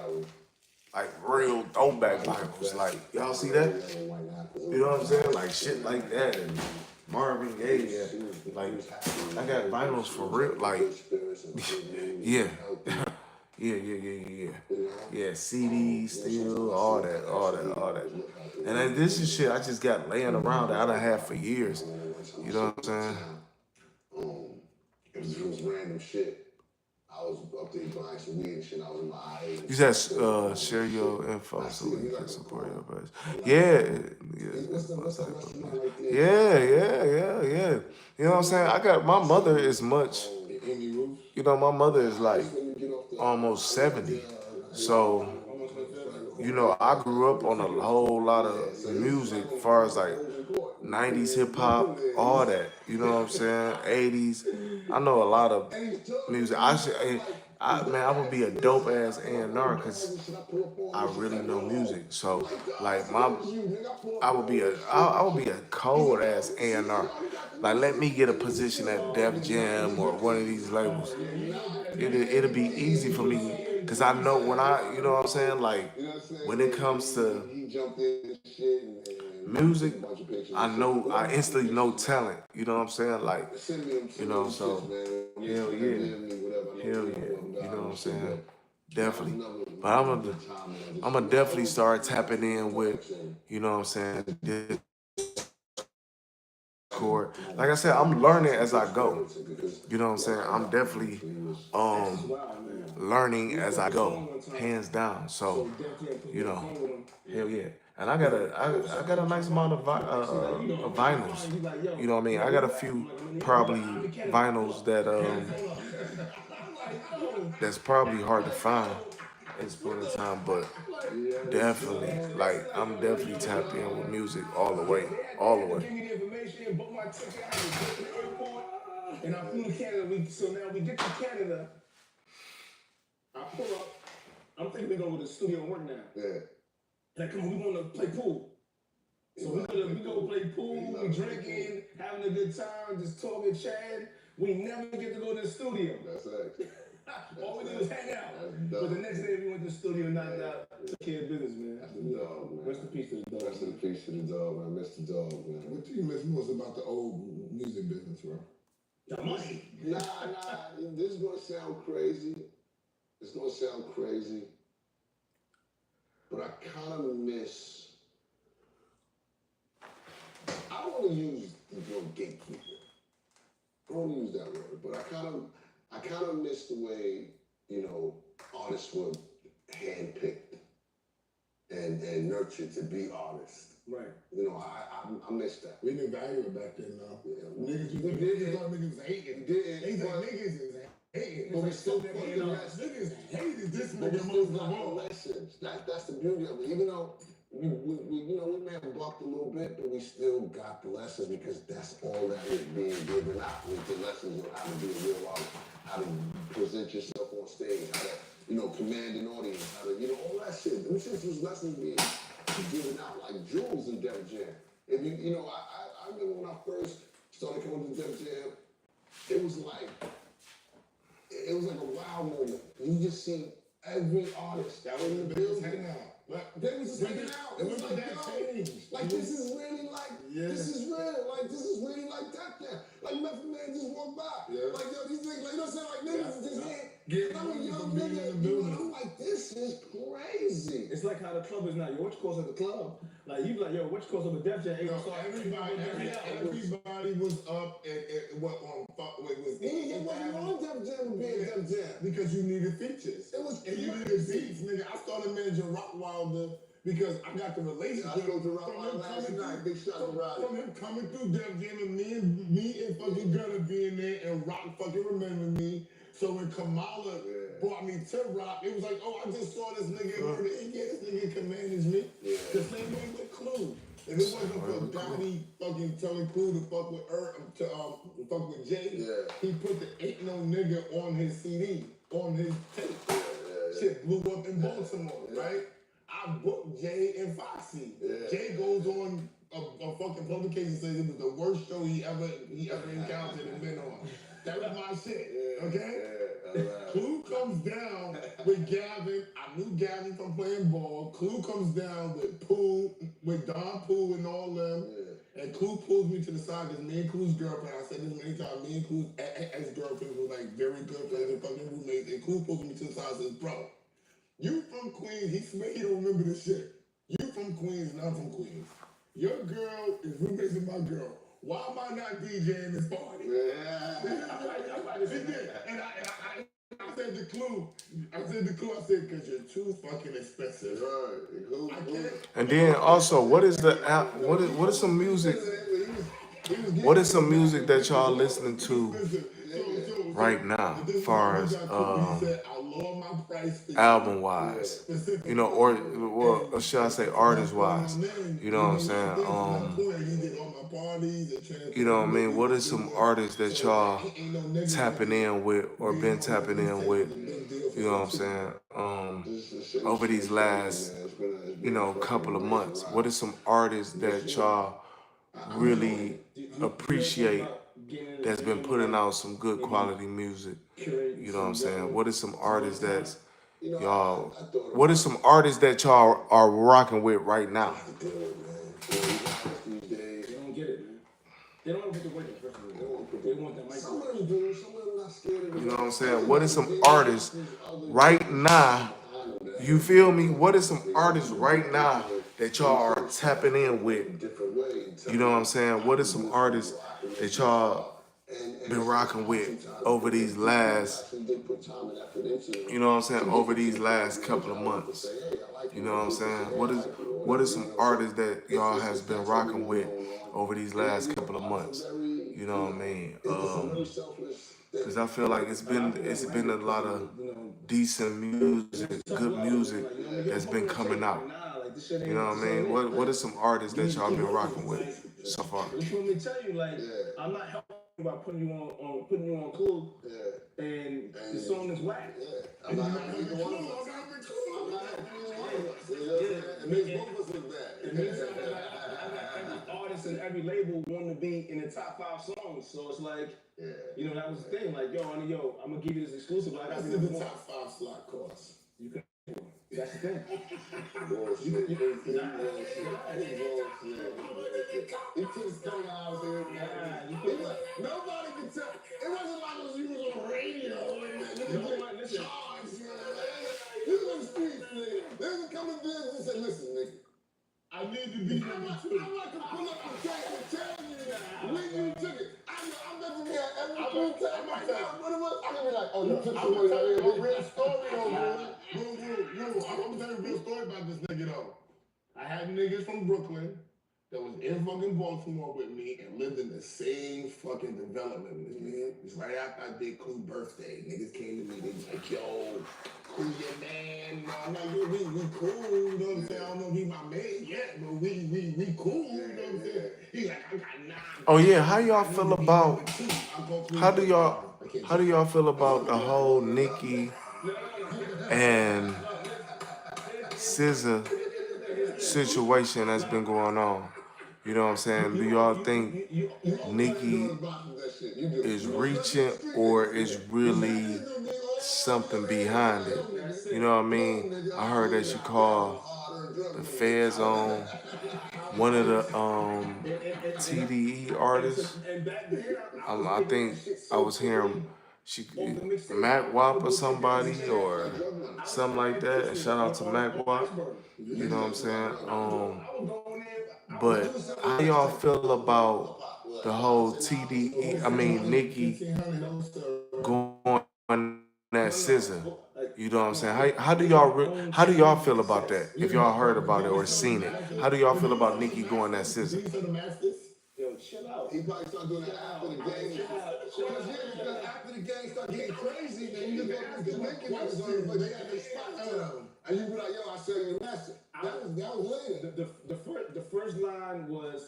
Like real throwback vinyls. Like y'all see that? You know what I'm saying? Like shit like that and Marvin Gaye. Like I got vinyls for real. Like yeah. Yeah, CDs still, all that. And then this is shit I just got laying around that I done had for years. You know what I'm saying? It was random shit. I was up there buying some weed and shit. I was in my IA. You said share your info so we can support your page. Yeah. Yeah. You know what I'm saying? I got my mother is much. You know, my mother is like almost 70. So, you know, I grew up on a whole lot of music as far as like 90s hip hop, all that. You know what I'm saying? 80s. I know a lot of music. I would be a dope ass A&R because I really know music. So like I would be a cold ass A&R. Like let me get a position at Def Jam or one of these labels. It'll be easy for me because I know when you know what I'm saying? Like when it comes to music, I instantly know talent. You know what I'm saying? Like, you know, so hell yeah. You know what I'm saying? Definitely. But I'm gonna definitely start tapping in with, you know what I'm saying, Discord. Like I said, I'm learning as I go. You know what I'm saying? I'm definitely learning as I go, hands down. So, you know, hell yeah. And I got a nice amount of vinyls. You know what I mean? I got a few probably vinyls that that's probably hard to find at this point in time, but definitely, like I'm definitely tapped in with music all the way. And I flew to Canada. So now we get to Canada. I pull up. I'm thinking we go to the studio and work now. Yeah. Like, come on, we want to play pool. So we go play pool, we drinking, having a good time, just talking, chatting. We never get to go to the studio. That's right. All we do is hang out. But the next day we went to the studio, knocked out, took care of business, man. That's the dog, man. Rest in peace to the dog. Rest in peace to the dog, man. Mr. Dog, man. What do you miss most about the old music business, bro? The money. Nah. This is gonna sound crazy. But I kind of miss. I don't want to use the word gatekeeper. I don't want to use that word, but I kind of miss the way, you know, artists were handpicked and nurtured to be artists. Right. You know, I miss that. We didn't value it back then, though. Yeah. Niggas thought niggas was hating. They thought niggas is hating. But we still fucking niggas hated this but we nigga still most of got the all. lessons. That's the beauty of it. Even though we may have bucked a little bit, but we still got the lessons because that's all that is being given out. With the lessons on how to be a real artist, how to present yourself on stage, how to, command an audience, how to, all that shit. Them shit was lessons being given out like jewels in Def Jam. If I remember when I first started coming to Def Jam, it was like a wow moment. You just see every artist that was in the building. They was just hanging out. It was like, like this is really like, this is real. Like this is really like Def Jam. Like Method Man just walked by. Yeah. Like these niggas, like, you know what I'm saying? Like niggas just here getting I'm a money young from being in the nigga, building. I'm like, this is crazy. It's like how the club is now. Yo, what you calls at the club? Like you be like, yo, what you calls up a Def Jam? Ain't No, gonna start. everybody was up and what on fuck what was Nigga, it wasn't on Def Jam to be a Def Jam. because you needed features. It was and you needed beats, nigga. I started managing Rock Wilder because I got the relationship I spoke to Rock from Wilder him last coming night. through, Big shout to Roddy. from him coming through Def Jam and me and fucking Gunna being there and Rock fucking remembering me. So when Kamala brought me to Rock, it was like, oh, I just saw this nigga and heard it. Yeah, this nigga can manage me. Yeah. The same way with Clue. If it wasn't for Donnie fucking telling Clue to fuck with fuck with Jay, he put the Ain't No Nigga on his CD, on his tape. Shit blew up in Baltimore, right? I booked Jay and Foxy. Jay goes on a fucking publication says it was the worst show he ever encountered and been on. That was my shit, okay? Clue comes down with Gavin. I knew Gavin from playing ball. Clue comes down with Pooh, with Don Pooh and all them. And Clue pulls me to the side because me and Clue's girlfriend, I said this many times, me and Clue's ex-girlfriends were like very good friends and fucking roommates. And Clue pulls me to the side and says, bro, you from Queens, he swear he don't remember this shit. You from Queens and I'm from Queens. Your girl is roommates with my girl. Why am I not DJing this party? He did. And I said to Clue, I said, because you're too fucking expensive. I can't. And then also, what is some music? What is some music that y'all listening to right now, as far as album wise, you know, or should I say artist wise? You know what I'm saying? You know what I mean? What are some artists that y'all tapping in with or been tapping in with? You know what I'm saying? Over these last, couple of months, what are some artists that y'all really appreciate that's been putting out some good quality music? You know what I'm saying? What are some artists that y'all are rocking with right now? They don't get it, man. They don't want to put the weight in, first of all. They want that mic. Some of them do, some of them not scared of it. You know what I'm saying? What are some artists right now? You feel me? What are some artists right now that y'all are tapping in with? You know what I'm saying? What are some artists that y'all been rocking with over these last, over these last couple of months? You know what I'm saying? What is some artists that y'all has been rocking with over these last couple of months? You know what I mean? Because I feel like it's been a lot of decent music, good music that's been coming out. You know what I mean? What are some artists that y'all been rocking with so far? Just want me to tell you, like, I'm not helping by putting you on Clue, and the song is whack. I'm not helping either one of us. It makes both of us look bad. It means I got every artist and every label want to be in the top 5 songs, so it's like, that was the thing. Like, I'm gonna give you this exclusive. But I got That's to the do top 5 slot cost. You can. That's the thing. Bullshit. He took Stone out here. Nobody can tell. It wasn't like you was on radio. Listen. You was on the streets, nigga. There's a coming business and said, listen, nigga. I need to be number 2. I'm not gonna pull up the track and tell you when you took it. I'm not gonna be at every time. What it was? I'm gonna be like, oh, you took I'm some gonna tell you a money. real story though, man. I'm gonna tell you a real story about this nigga though. I had niggas from Brooklyn that was in fucking Baltimore with me and lived in the same fucking development with me. It was right after I did Clue's birthday. Niggas came to me, they was like, yo, Clue your man. I'm like, yo, we cool, you know what I'm saying? I don't know if he my man yet, but we cool, you know what I'm saying? He's like, I got 9. Oh yeah, how y'all feel about how do y'all feel about the whole Nicki and SZA situation that's been going on? You know what I'm saying? Do y'all think Nicki is reaching or is really something behind it? You know what I mean? I heard that she called the feds on one of the TDE artists. I think I was hearing Mac Wop or somebody or something like that. And shout out to Mac Wop. You know what I'm saying? But how y'all feel about the whole TDE? I mean, Nicki going that scissor. You know what I'm saying? How do y'all feel about that? If y'all heard about it or seen it, how do y'all feel about Nicki going that scissor? Yo, chill out. He probably started doing that after the game. Because after the game started getting crazy, then you just go to the Lincoln niggas on the they had their spot to them. And you be like, yo, I sell you the master. That was later. The first line was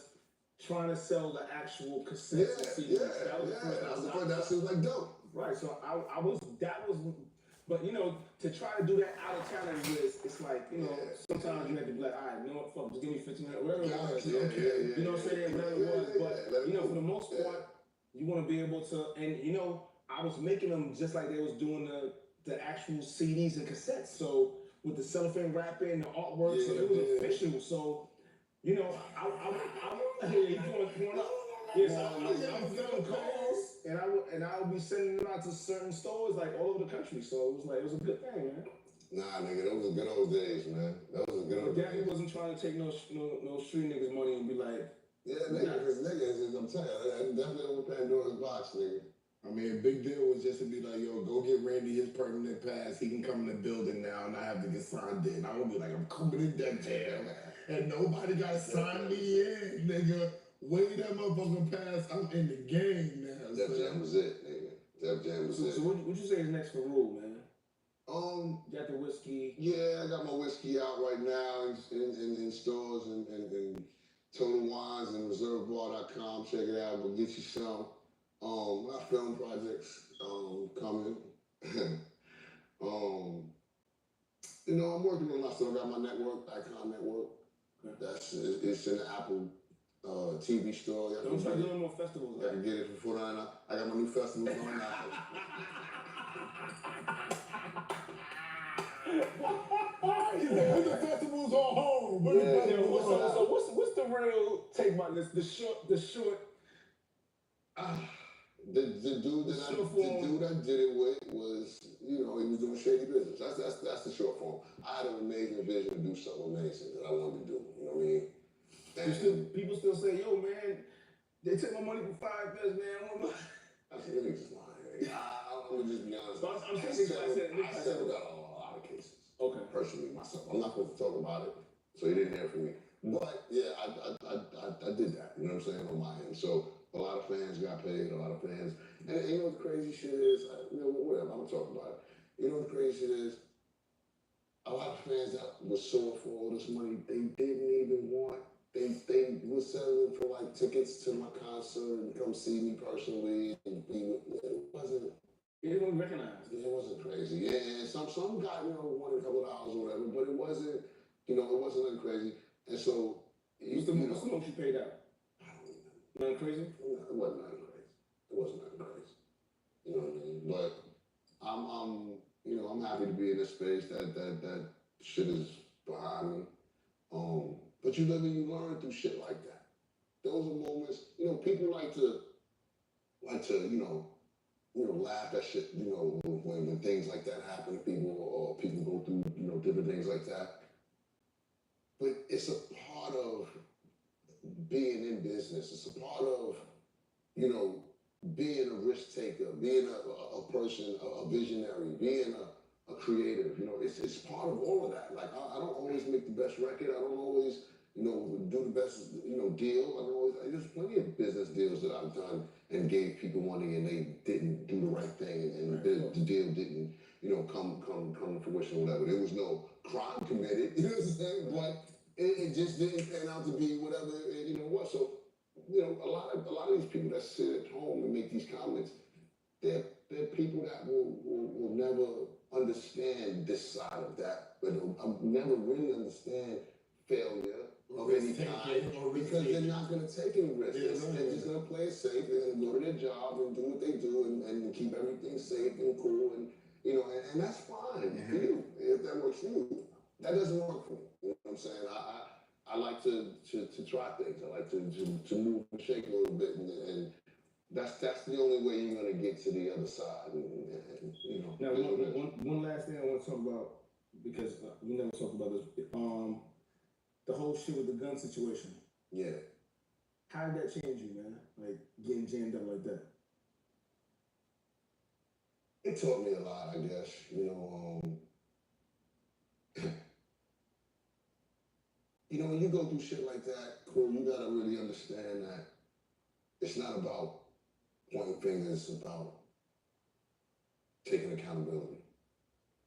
trying to sell the actual cassettes and CDs. That was the first line. That shit was like dope. Right, so but you know, to try to do that out of town it's like, you know, sometimes you have to be like, all right, you know what, fuck, just give me 15 minutes, whatever it was. You know what I'm saying? Whatever it was. But, you know, for the most part, you want to be able to, and, you know, I was making them just like they was doing the actual CDs and cassettes. So, with the cellophane wrapping, the artwork, so it was official. So, you know, I hear you going up. Yes, I was doing calls, and I would be sending them out to certain stores like all over the country. So it was a good thing, man. Nah, nigga, those was good old days, man. Those was good old days. Definitely wasn't trying to take no street niggas money and be like, niggas, I'm telling you, I definitely over Pandora's box, nigga. I mean, big deal was just to be like, yo, go get Randy his permanent pass. He can come in the building now, and I have to get signed in. I would be like, I'm coming in that jam, and nobody got to sign me in, nigga. Wait that motherfucking pass. I'm in the game now. Def Jam was it, nigga. Def Jam was it. So what you say is next for Rule, man? You got the whiskey. Yeah, I got my whiskey out right now in stores and Total Wines and ReserveBar.com. Check it out. Go get you some. My film projects coming. You know, I'm working on myself. I got my network, Icon Network. It's in the Apple TV store. Don't try doing more festivals. I can get it for $4.99. I got my new festival going now. The festival's all home. So what's the real take about this? The short. The dude I did it with was, you know, he was doing shady business. That's the short form. I had an amazing vision to do something amazing that I wanted to do. You know what I mean? And people still say, yo, man, they took my money for 5 years, man. I said, let me just lie. I'm gonna just be honest. I settled out a lot of cases. Okay. Personally, myself. I'm not supposed to talk about it, so he didn't hear from me. But yeah, I did that. You know what I'm saying, on my end. So a lot of fans got paid. A lot of fans, and you know what the crazy shit is. You know, whatever. I'm gonna talk about it. You know what the crazy shit is. A lot of fans that were sore for all this money, they didn't even want. They were selling for like tickets to my concert and come see me personally. And it wasn't. It wasn't recognized. It wasn't crazy. Yeah, and some guy, you know, wanted a couple of dollars or whatever, but it wasn't. You know, it wasn't nothing crazy. And so, what's the most you paid out? I don't even know. Nothing crazy? No, it wasn't nothing crazy. It wasn't nothing crazy. You know what I mean? But I'm happy to be in this space. That shit is behind me. But you live and you learn through shit like that. Those are moments. You know, people like to laugh at shit. You know, when things like that happen to people, or people go through different things like that. But it's a part of being in business. It's a part of, being a risk taker, being a person, a visionary, being a creative. It's part of all of that. Like, I don't always make the best record. I don't always, do the best, deal. There's plenty of business deals that I've done and gave people money and they didn't do the right thing and the deal didn't, come to fruition or whatever. There was no crime committed, you know what I'm saying? But it just didn't pan out to be whatever it was. So, a lot of these people that sit at home and make these comments, they're people that will never understand this side of that, but I'll never really understand failure of any kind because they're not going to take any risks. They're just going to play it safe. They're going to go to their job and do what they do and keep everything safe and cool and that's fine for you if that works for you. That doesn't work for me. You know what I'm saying? I like to try things. I like to move and shake a little bit and That's the only way you're gonna get to the other side, and you know. Now, one last thing I want to talk about, because we never talked about this. The whole shit with the gun situation. Yeah. How did that change you, man? Like getting jammed up like that. It taught me a lot, I guess. You know, you know, when you go through shit like that, cool, you gotta really understand that it's not about pointing fingers, it's about taking accountability.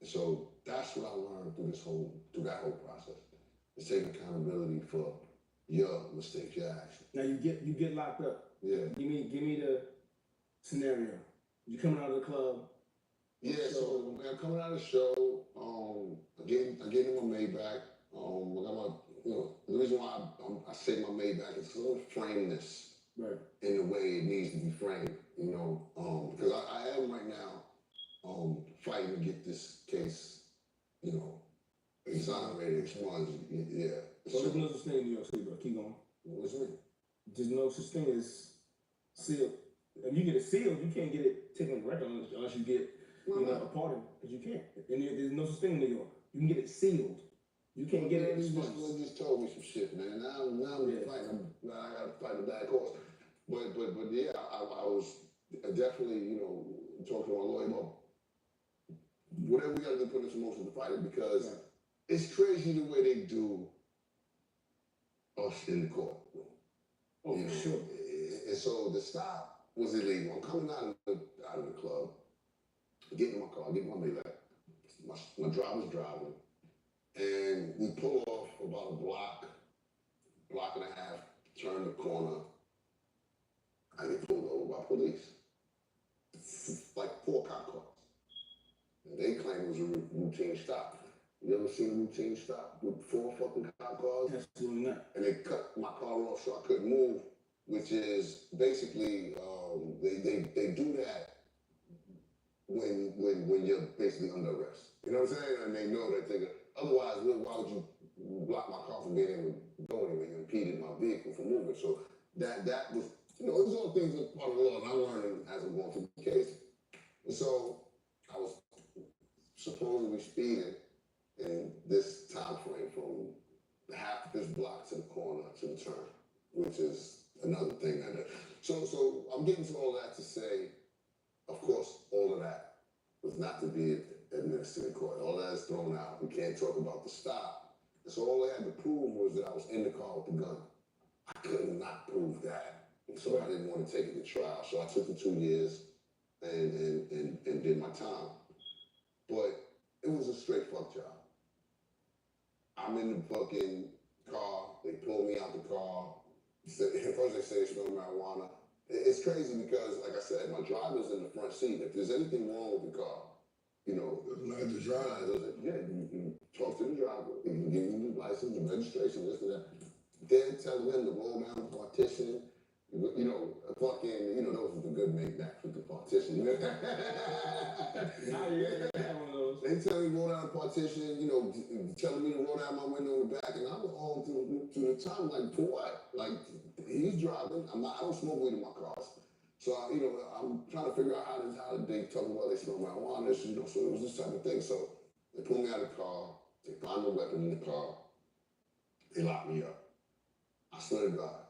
And so that's what I learned through that whole process. Is taking accountability for your mistakes, your actions. Now you get locked up. Yeah. Give me the scenario. You coming out of the club. Yeah, so man, coming out of the show, I get in my Maybach. I got my, you know, the reason why I say my Maybach is because I don't frame this Right. in the way it needs to be framed, you know, because I am right now fighting to get this case, you know, exonerated, expunged. Yeah. So there's no such thing in New York City, bro. Keep going. What's it? There's no such thing as sealed. If you get it sealed, you can't get it taken on the record unless you get a pardon, because you can't. And there's no such thing in New York. You can get it sealed. You can't get it expunged. You just told me some shit, man. Now I'm fighting. I got to fight a bad horse. But yeah, I was definitely, you know, talking to my lawyer about whatever we got to do to put this in motion to fight it, because it's crazy the way they do us in the court. Oh, you know? Sure. And so the stop was illegal. I'm coming out of the club, getting in my car, getting my Maybach. My driver's driving, and we pull off about a block and a half, turn the corner. I get pulled over by police, like 4 cop cars. And they claim it was a routine stop. You ever seen a routine stop with 4 fucking cop cars? Absolutely not. And they cut my car off so I couldn't move, which is basically they do that when you're basically under arrest. You know what I'm saying? And they know that otherwise, why would you block my car from being able to go anywhere? You impeded my vehicle from moving. So that was, you know, those are things that part of the law, and I'm learning as I'm going through the case. And so I was supposedly speeding in this time frame from half this block to the corner to the turn, which is another thing that. So I'm getting to all that to say, of course, all of that was not to be administered in court. All that is thrown out. We can't talk about the stop. And so all they had to prove was that I was in the car with the gun. I could not prove that. And so I didn't want to take it to trial. So I took the 2 years and did my time. But it was a straight fuck job. I'm in the fucking car. They pull me out the car. First they say they smell marijuana. It's crazy because, like I said, my driver's in the front seat. If there's anything wrong with the car, you know, the driver. Yeah, you talk to the driver. He can give you the license, the registration, this and that. Then tell them to roll down the partition. You know, fucking, you know, those are the good Maybachs with the partition. Yeah, one of those. They tell me to roll down the partition, you know, telling me to roll down my window in the back, and I'm all through the time, like, for what? Like, he's driving. I don't smoke weed in my cars. So, you know, I'm trying to figure out how they talk about they smoke marijuana, you know, so it was this type of thing. So they pull me out of the car, they find the weapon in the car, they lock me up. I swear to God,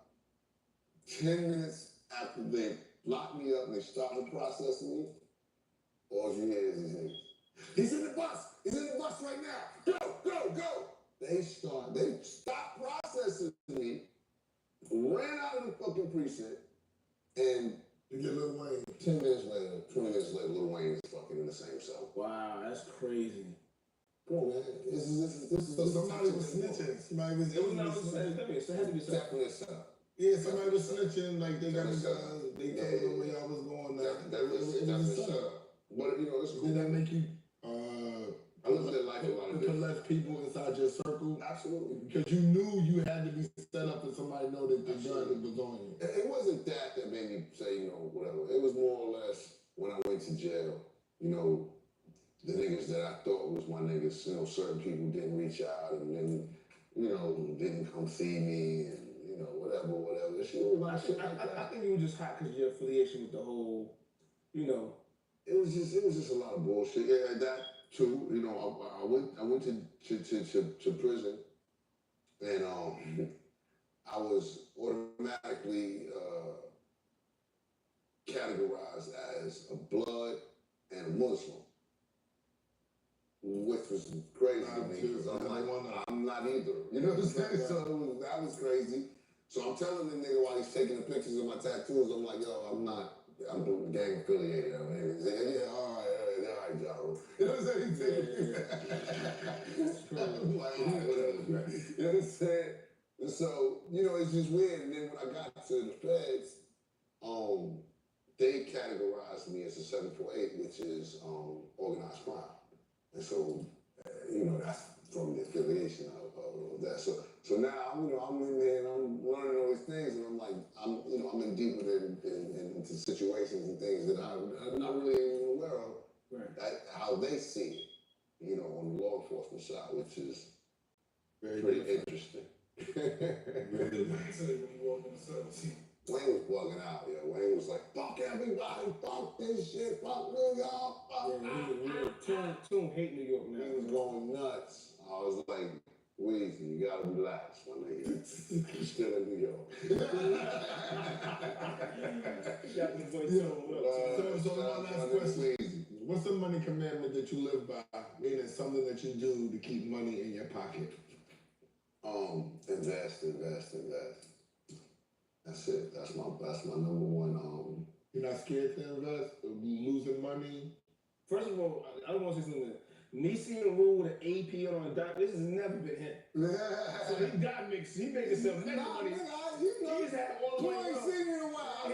10 minutes after they lock me up and they start the process of me, all you hear is these niggas. He's in the bus. He's in the bus right now. Go. They stop processing me, ran out of the fucking precinct, and You get Lil Wayne. 10 minutes later, 20 minutes later, Lil Wayne is fucking in the same cell. Wow, that's crazy. Come on, man. This is So somebody was snitching. Somebody was. It had to be definitely a setup. Yeah, somebody was snitching. Like they got the guns. They told them where I was going. That was definitely a setup. But you know, it's cool. Did that make you? I lived that life a lot of Put different. less people inside your circle. Absolutely. Because you knew you had to be set up and somebody know that the gun was on you. It wasn't that made me say, you know, whatever. It was more or less when I went to jail, you know, the niggas that I thought was my niggas, you know, certain people didn't reach out and then, you know, didn't come see me. And, you know, whatever. She was like shit like that. I think you were just hot because your affiliation with the whole, you know. It was just a lot of bullshit. Yeah, that too. You know, I went to prison, and I was automatically categorized as a blood and a Muslim, which was crazy to me because I'm like, I'm not either. You know what I'm saying? So that was crazy. So I'm telling the nigga while he's taking the pictures of my tattoos, I'm like, yo, I'm not. I'm gang affiliated. I mean, he's like, yeah, all right, John. You know what I'm saying? He's taking I'm like, all right, whatever, man. You know what I'm saying? And so, you know, it's just weird. And then when I got to the feds, they categorized me as a 748, which is organized crime. And so, you know, that's from the affiliation of that. So now, you know, I'm in there and I'm learning all these things, and I'm like, I'm in deeper into situations and things that I'm not really even aware of. Right. How they see it, you know, on the law enforcement side, which is pretty interesting. Wayne was bugging out, yeah. Wayne was like, fuck everybody, fuck this shit, fuck New York, fuck Tune hate New York now. He was going nuts. I was like, Weezy, you gotta relax, my nigga. You're still in New York. So my last question. What's the money commandment that you live by? Meaning something that you do to keep money in your pocket. Invest. That's it. That's my number one. You're not scared to invest or losing money? First of all, I don't want to say something. Me seeing Rule with an AP on a dot, this has never been him. So he got mixed. He making some money. He's had all the money. You ain't seen me in a while.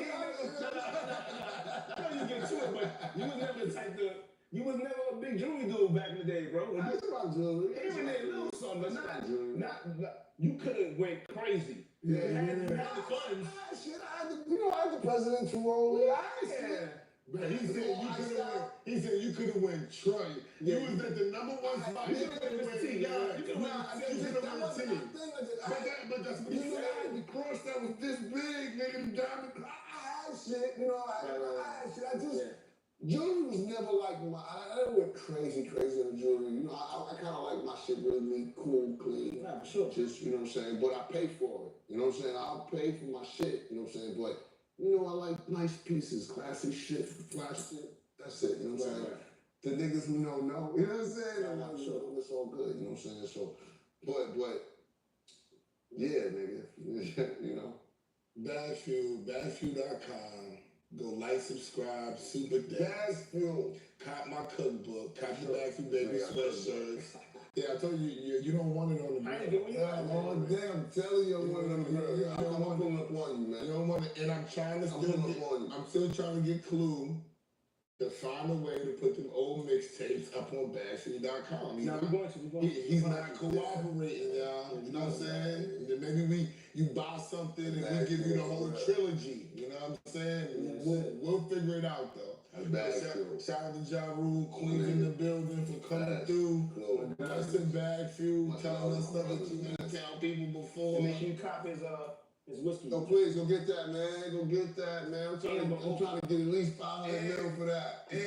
I know you get to it, but you was never the type to. You was never a big jewelry dude back in the day, bro. It's about jewelry. Even there, little something, but not. You couldn't went crazy. You had the funds. I had the presidential role. But he said you could have went Troy. You was at the number one spot. You could have went T. But that's what he said. The cross that was this big, nigga, diamond. I had shit, you know. I had shit. Jewelry was never like I never went crazy on the jewelry. You know, I kind of like my shit really neat, cool, clean. Yeah, sure. Just, you know what I'm saying? But I pay for it. You know what I'm saying? I'll pay for my shit. You know what I'm saying? But, you know, I like nice pieces, classy shit, flash shit. That's it. You know what I'm saying? The niggas who know. You know what I'm saying? Sure. It's all good. You know what I'm saying? So, but, yeah, nigga. You know? Badfuel.com. Go like, subscribe, super Gas Fuel. Cop my cookbook. Cop the Badfuel baby sweatshirts. Yeah, I told you, you don't want it on the grill. I'm telling you, I want it on the grill. I'm pulling up on you, man. You don't want it, and I'm still trying to get Clue to find a way to put them old mixtapes up on Badfuel.com. He's not cooperating, y'all. You know what I'm saying? Maybe you buy something and we give you the whole trilogy. You know what I'm saying? We'll figure it out though. Shout out to Ja Rule, Queens in the building for coming through. That's in Badfuel, telling us stuff that you didn't tell people before. And make sure you cop his whiskey. No, please go get that, man. Go get that, man. I'm trying to get at least 500 mil for that. And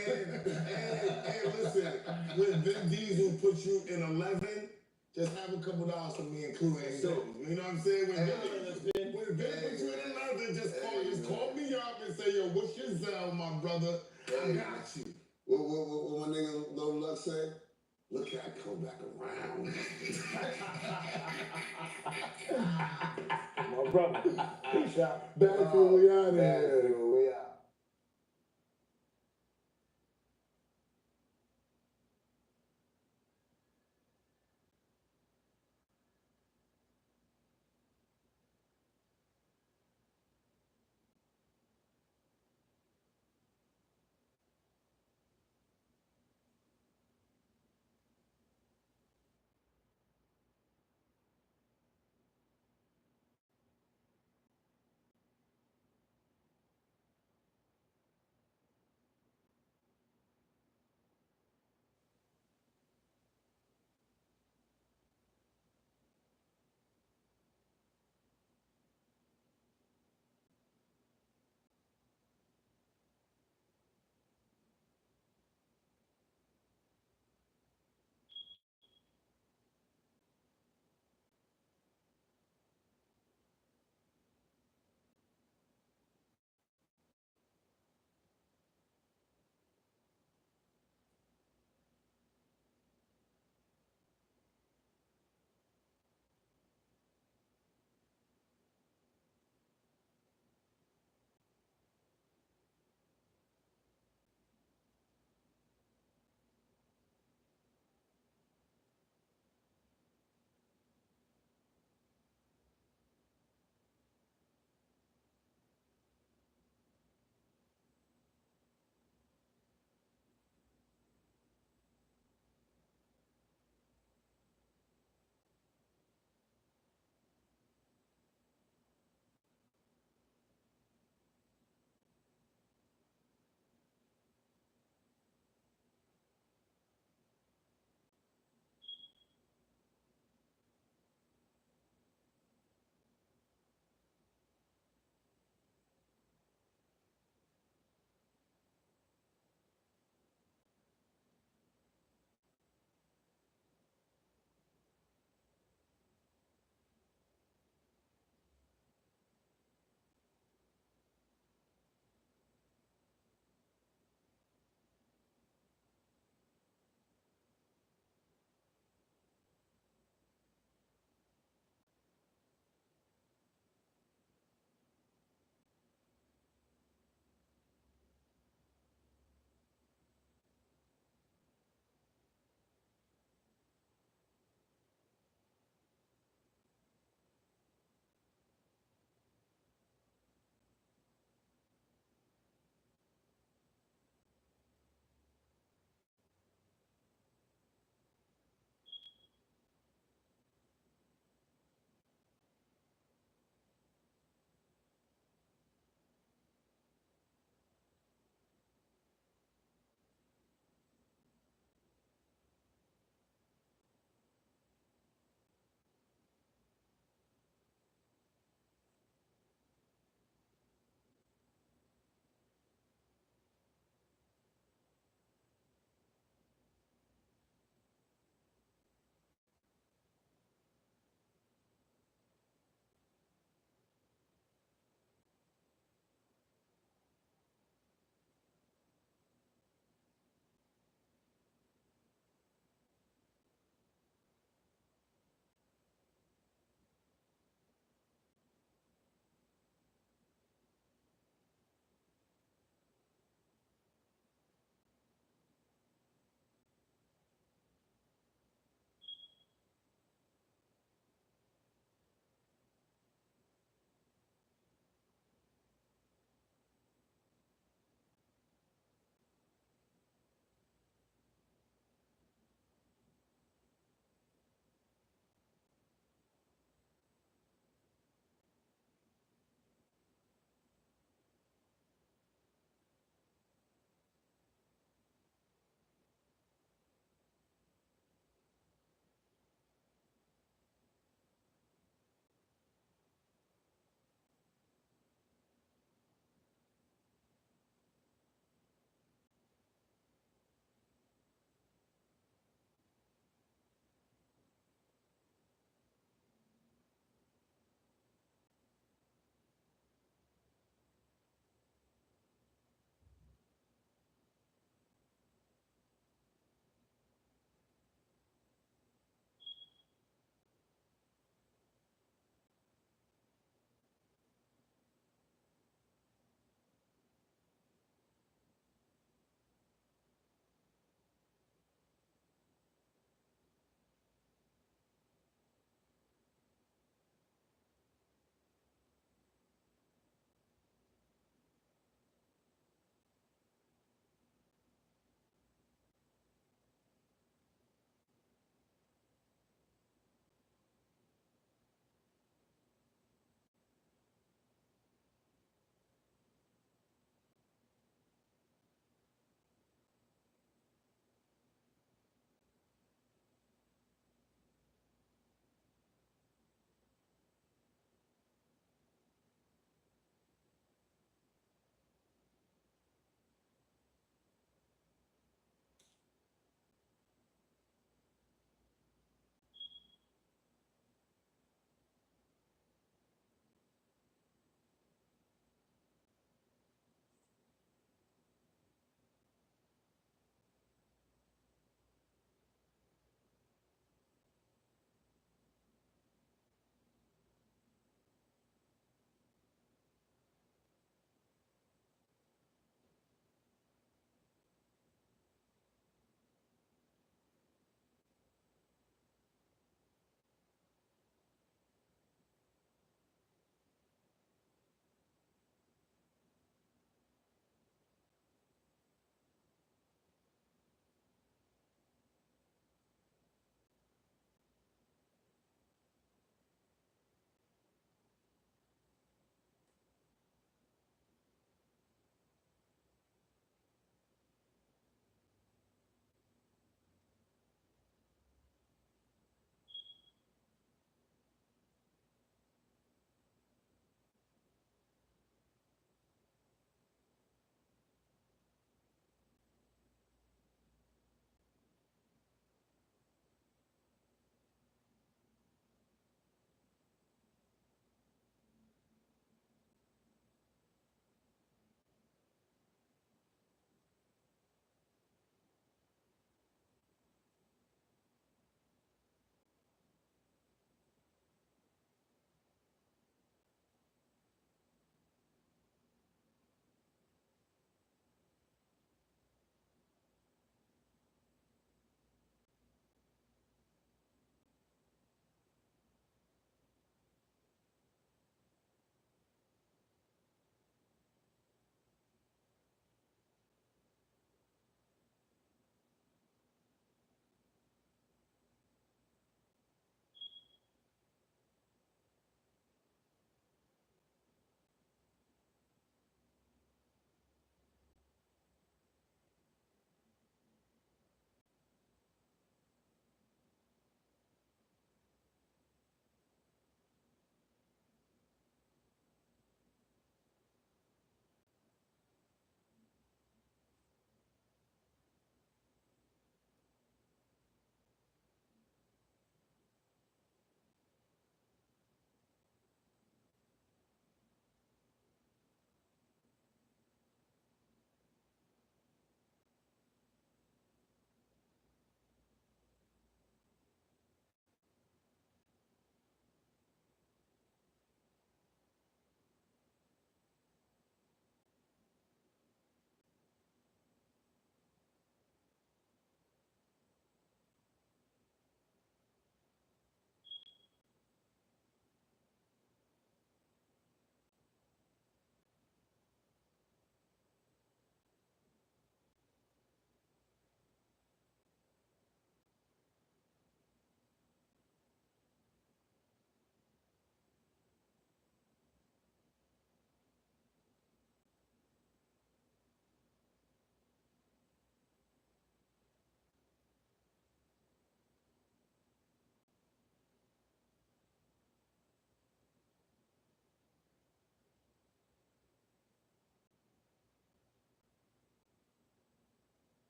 listen, when Vin Diesel puts you in 11, just have a couple dollars for me and Clue and go. You know what I'm saying? When Vin puts you in 11, just call me up and say, yo, what's your Zell, my brother? I got you. What my nigga Lil Luck say? Look how I come back around. My brother. Peace out. Badfuel, we out here. We out.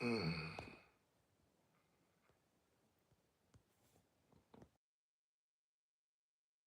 Mm.